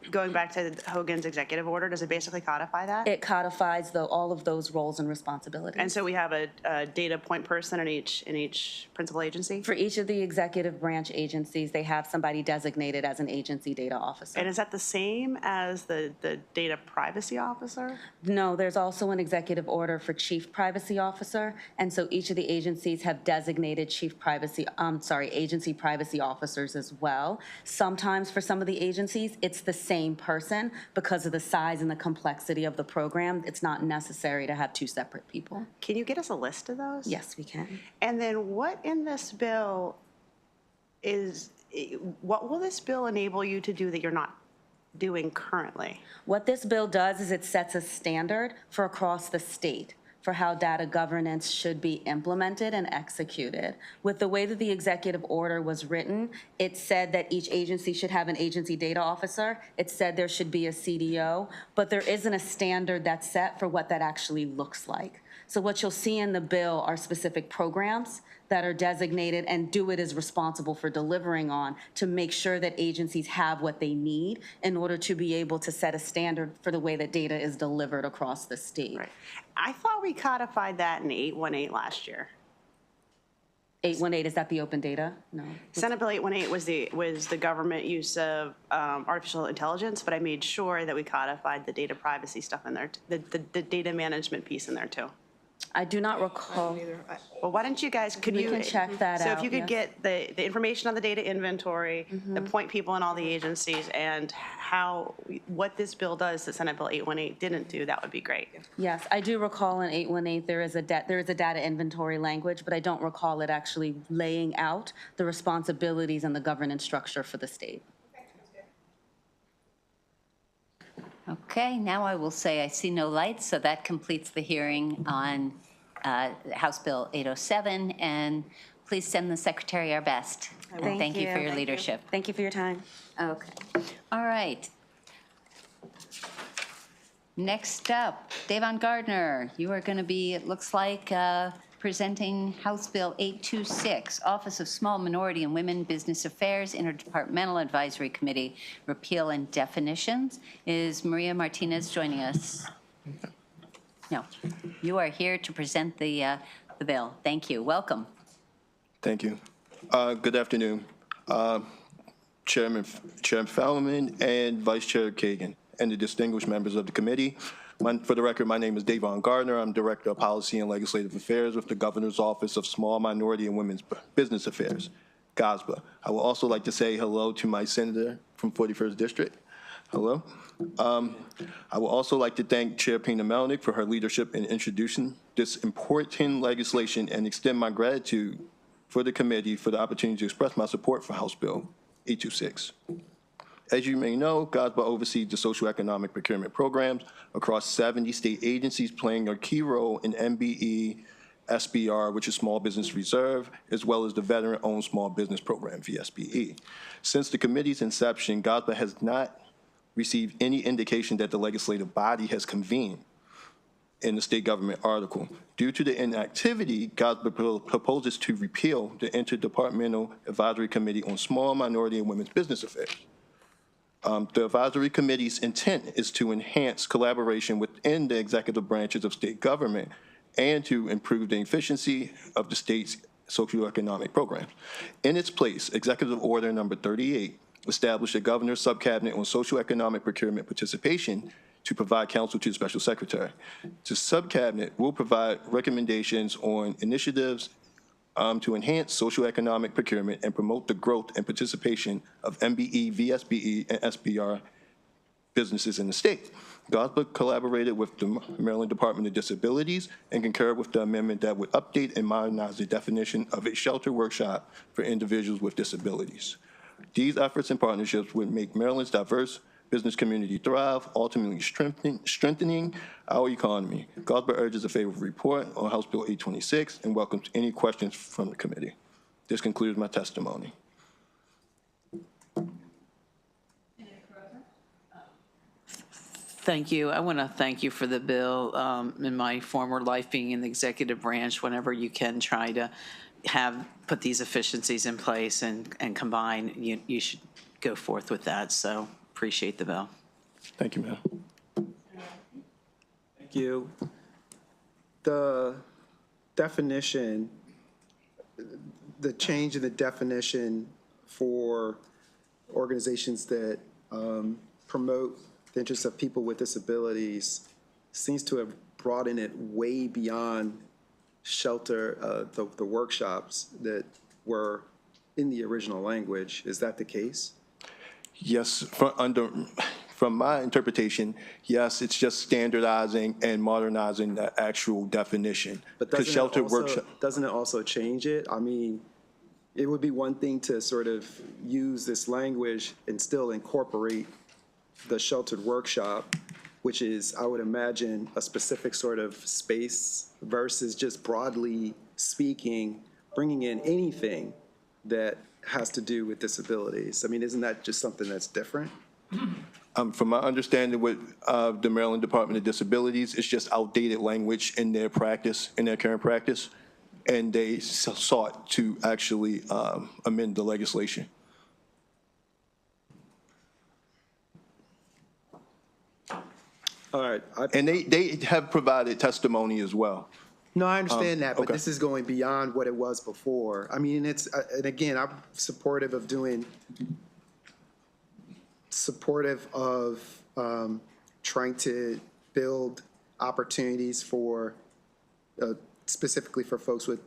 going back to Hogan's executive order, does it basically codify that? It codifies all of those roles and responsibilities. And so we have a data point person in each principal agency? For each of the executive branch agencies, they have somebody designated as an agency data officer. And is that the same as the data privacy officer? No, there's also an executive order for chief privacy officer, and so each of the agencies have designated agency privacy officers as well. Sometimes for some of the agencies, it's the same person because of the size and the complexity of the program. It's not necessary to have two separate people. Can you get us a list of those? Yes, we can. And then what in this bill what will this bill enable you to do that you're not doing currently? What this bill does is it sets a standard for across the state for how data governance should be implemented and executed. With the way that the executive order was written, it said that each agency should have an agency data officer. It said there should be a CDO, but there isn't a standard that's set for what that actually looks like. So what you'll see in the bill are specific programs that are designated, and do it is responsible for delivering on to make sure that agencies have what they need in order to be able to set a standard for the way that data is delivered across the state. Right. I thought we codified that in 818 last year. 818, is that the open data? No. Senate Bill 818 was the government use of artificial intelligence, but I made sure that we codified the data privacy stuff in there, the data management piece in there too. I do not recall. Well, why don't you guys, We can check that So if out, you could yes. get the information on the data inventory, the point people in all the agencies, and what this bill does that Senate Bill 818 didn't do, that would be great. Yes, I do recall in 818 there is a data inventory language, but I don't recall it actually laying out the responsibilities and the governance structure for the state. Okay, now I will say I see no lights, so that completes the hearing on House Bill 807, and please send the secretary our best. And thank you for your leadership. Thank you for your time. Okay, all right. Next up, Davon Gardner, you are going to be, it looks like, presenting House Bill 826, Office of Small Minority and Women Business Affairs, Interdepartmental Advisory Committee, Repeal and Definitions. Is Maria Martinez joining us? No, you are here to present the bill. Thank you. Welcome. Thank you. Good afternoon, Chairman Fellman and Vice Chair Kagan, and the distinguished members of the committee. For the record, my name is Davon Gardner. I'm Director of Policy and Legislative Affairs with the Governor's Office of Small Minority and Women's Business Affairs, GOSBA. I would also like to say hello to my senator from 41st District. Hello. I would also like to thank Chair Pina Melnick for her leadership in introducing this important legislation and extend my gratitude for the committee for the opportunity to express my support for House Bill 826. As you may know, GOSBA oversees the socioeconomic procurement programs across 70 state agencies, playing a key role in MBE, SBR, which is Small Business Reserve, as well as the Veteran-Owned Small Business Program, VSBE. Since the committee's inception, GOSBA has not received any indication that the legislative body has convened in the state government article. Due to the inactivity, GOSBA proposes to repeal the Interdepartmental Advisory Committee on Small Minority and Women's Business Affairs. The advisory committee's intent is to enhance collaboration within the executive branches of state government and to improve the efficiency of the state's socioeconomic programs. In its place, Executive Order Number 38 established a governor's subcabinet on socioeconomic procurement participation to provide counsel to the special secretary. The subcabinet will provide recommendations on initiatives to enhance socioeconomic procurement and promote the growth and participation of MBE, VSBE, and SBR businesses in the state. GOSBA collaborated with the Maryland Department of Disabilities and concurred with the amendment that would update and modernize the definition of a shelter workshop for individuals with disabilities. These efforts and partnerships would make Maryland's diverse business community thrive, ultimately strengthening our economy. GOSBA urges a favorable report on House Bill 826 and welcomes any questions from the committee. This concludes my testimony. Thank you. I want to thank you for the bill. In my former life being in the executive branch, whenever you can try to put these efficiencies in place and combine, you should go forth with that. So appreciate the bill. Thank you, ma'am. Thank you. The definition, the change in the definition for organizations that promote the interests of people with disabilities seems to have broadened it way beyond shelter, the workshops that were in the original language. Is that the case? Yes, from my interpretation, yes, it's just standardizing and modernizing the actual definition. But doesn't it also change it? I mean, it would be one thing to sort of use this language and still incorporate the sheltered workshop, which is, I would imagine, a specific sort of space versus just broadly speaking, bringing in anything that has to do with disabilities. I mean, isn't that just something that's different? From my understanding with the Maryland Department of Disabilities, it's just outdated language in their practice, in their current practice, and they sought to actually amend the legislation. All right. And they have provided testimony as well. No, I understand that, but okay. this is going beyond what it was before. I mean, it's, and again, I'm supportive of trying to build opportunities for, specifically for folks with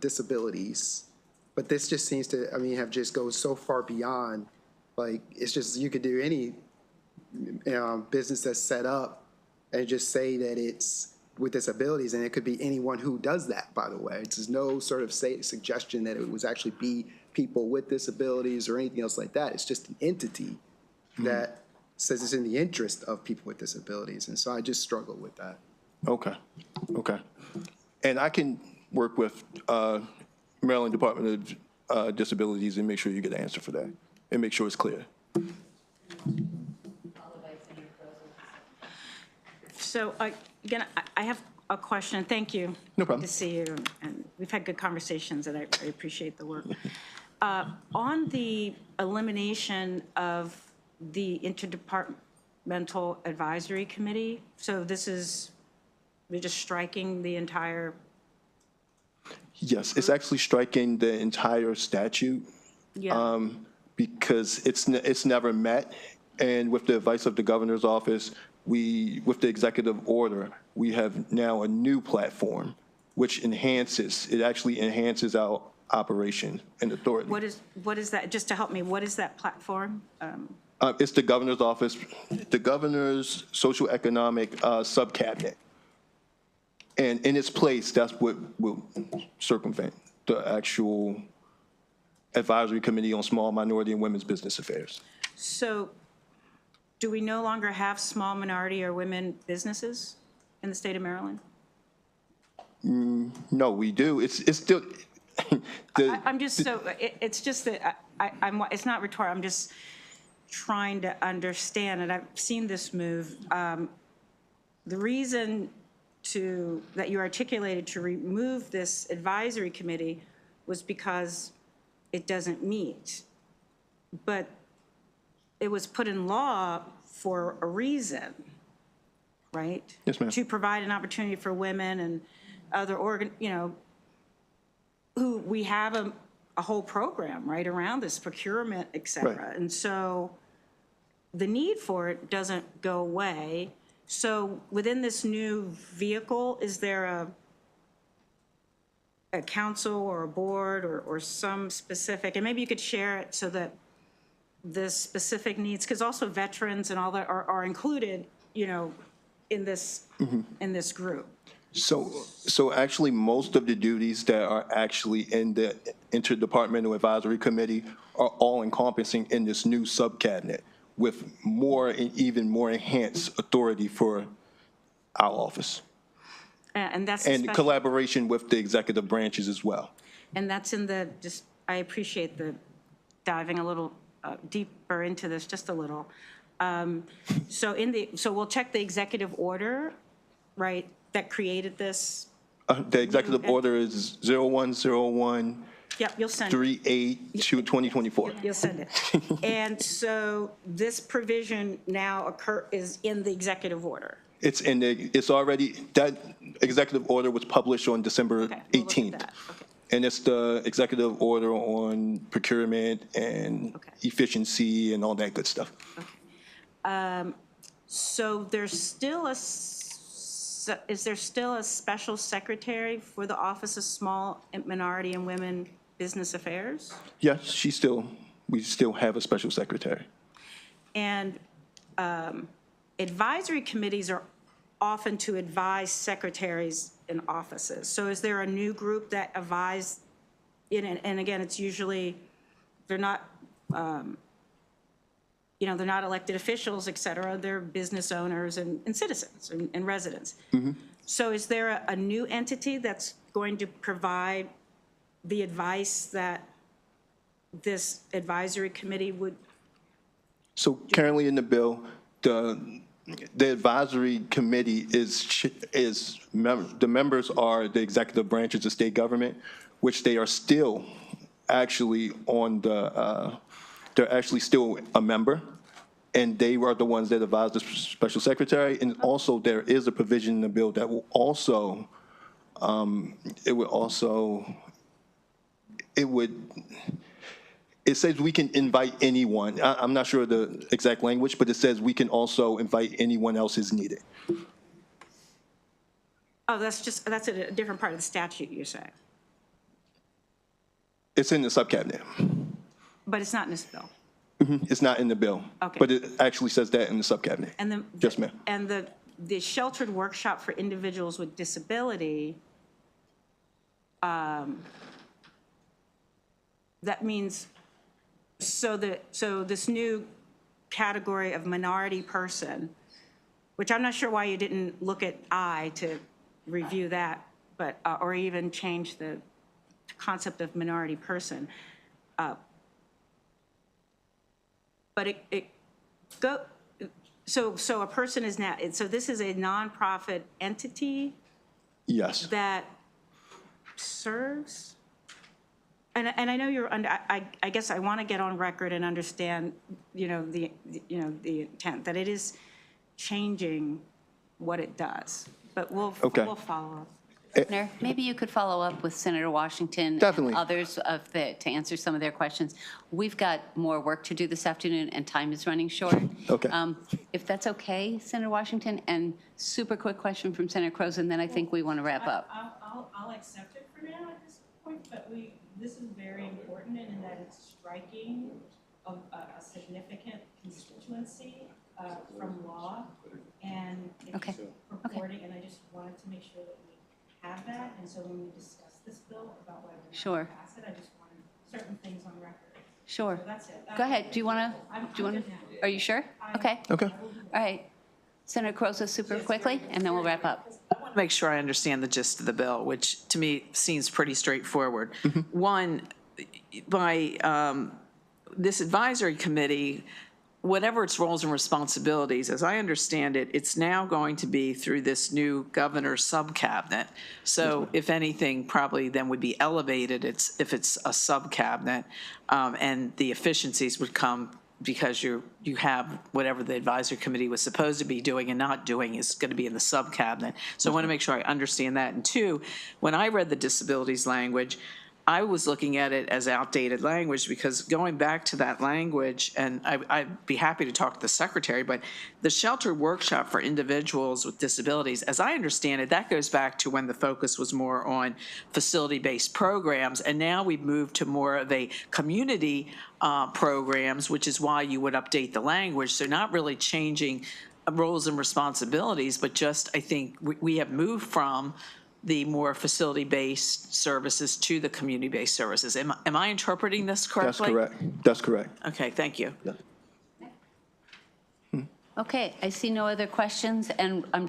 disabilities. But this just seems to, I mean, have just goes so far beyond, like, it's just, you could do any business that's set up and just say that it's with disabilities, and it could be anyone who does that, by the way. There's no sort of suggestion that it was actually be people with disabilities or anything else like that. It's just an entity that says it's in the interest of people with disabilities, and so I just struggle with that. Okay, okay. And I can work with Maryland Department of Disabilities and make sure you get an answer for that, and make sure it's clear. So again, I have a question. Thank you. No problem. Good to see you, and we've had good conversations, and I appreciate the work. On the elimination of the Interdepartmental Advisory Committee, so we're just striking the entire. Yes, it's actually striking the entire statute. Yeah. Because it's never met, and with the advice of the governor's office, with the executive order, we have now a new platform, which actually enhances our operation and authority. What is that? Just to help me, what is that platform? It's the governor's office, the governor's social economic subcabinet. And in its place, that's what will circumvent the actual advisory committee on small minority and women's business affairs. So do we no longer have small minority or women businesses in the state of Maryland? No, we do. It's still. I'm just so, it's just that it's not rhetorical. I'm just trying to understand, and I've seen this move. The reason that you articulated to remove this advisory committee was because it doesn't meet. But it was put in law for a reason, right? Yes, ma'am. To provide an opportunity for women and other who we have a whole program right around this procurement, et cetera. Right. And so the need for it doesn't go away. So within this new vehicle, is there a council or a board or some specific, and maybe you could share it so that the specific needs, because also veterans and all that are included, in this group. So actually, most of the duties that are actually in the Interdepartmental Advisory Committee are all encompassing in this new subcabinet with more and even more enhanced authority for our office. And that's and collaboration with the executive branches as well. And that's I appreciate the diving a little deeper into this, just a little. So we'll check the executive order, right, that created this. The executive order is 0101. Yep, you'll send 38 to 2024. You'll send it. And so this provision now is in the executive order. It's already, that executive order was published on December 18th. And it's the executive order on procurement and efficiency and all that good stuff. So is there still a special secretary for the Office of Small Minority and Women Business Affairs? Yes, we still have a special secretary. And advisory committees are often to advise secretaries in offices. So is there a new group that advise, and again, it's usually, they're not, they're not elected officials, et cetera. They're business owners and citizens and residents. Mm-hmm. So is there a new entity that's going to provide the advice that this advisory committee would? So currently in the bill, the advisory committee the members are the executive branches of state government, which they are still actually they're actually still a member, and they are the ones that advise the special secretary. And also there is a provision in the bill that will also, it says we can invite anyone. I'm not sure of the exact language, but it says we can also invite anyone else as needed. Oh, that's a different part of the statute, you're saying? It's in the subcabinet. But it's not in this bill? It's not in the bill. Okay. But it actually says that in the subcabinet. And Yes, ma'am. And the sheltered workshop for individuals with disability, that means, so this new category of minority person, which I'm not sure why you didn't look at I to review that, but, or even change the concept of minority person. But so a person is now, so this is a nonprofit entity? Yes. That serves? And I know you're under, I guess I want to get on record and understand, the intent, that it is changing what it does, but we'll follow up. Senator, maybe you could follow up with Senator Washington. Definitely. And others to answer some of their questions. We've got more work to do this afternoon, and time is running short. Okay. If that's okay, Senator Washington, and super quick question from Senator Crows, and then I think we want to wrap up. I'll accept it for now at this point, but this is very important in that it's striking a significant constituency from law and reporting, and I just wanted to make sure that we have that, and so when we discuss this bill about whether or not to pass it, I just wanted certain things on record. Sure. So that's it. Go ahead. Do you want to? Are you sure? Okay. Okay. All right. Senator Croza, super quickly, and then we'll wrap up. I want to make sure I understand the gist of the bill, which to me seems pretty straightforward. One, by this advisory committee, whatever its roles and responsibilities, as I understand it, it's now going to be through this new governor's subcabinet. So if anything, probably then would be elevated if it's a subcabinet, and the efficiencies would come because you have whatever the advisory committee was supposed to be doing and not doing is going to be in the subcabinet. So I want to make sure I understand that. And two, when I read the disabilities language, I was looking at it as outdated language, because going back to that language, and I'd be happy to talk to the secretary, but the sheltered workshop for individuals with disabilities, as I understand it, that goes back to when the focus was more on facility-based programs, and now we've moved to more of a community programs, which is why you would update the language. So not really changing roles and responsibilities, but just, I think, we have moved from the more facility-based services to the community-based services. Am I interpreting this correctly? That's correct. That's correct. Okay, thank you. Yeah. Okay, I see no other questions, and I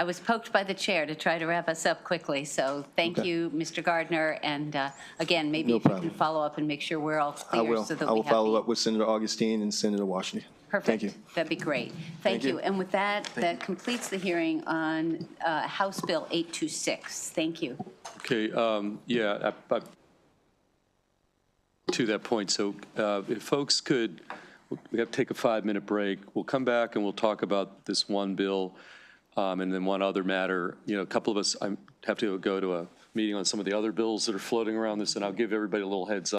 was poked by the chair to try to wrap us up quickly, so thank you, Mr. Gardner, and again, maybe if you can follow up and make sure we're all clear. I will. So that I we will have follow up with Senator Augustine and Senator Washington. Perfect. Thank you. That'd be great. Thank you. And with that, that completes the hearing on House Bill 826. Thank you. Okay, yeah, to that point, so if folks could, we have to take a 5-minute break. We'll come back and we'll talk about this one bill and then one other matter. A couple of us have to go to a meeting on some of the other bills that are floating around this, and I'll give everybody a little heads up.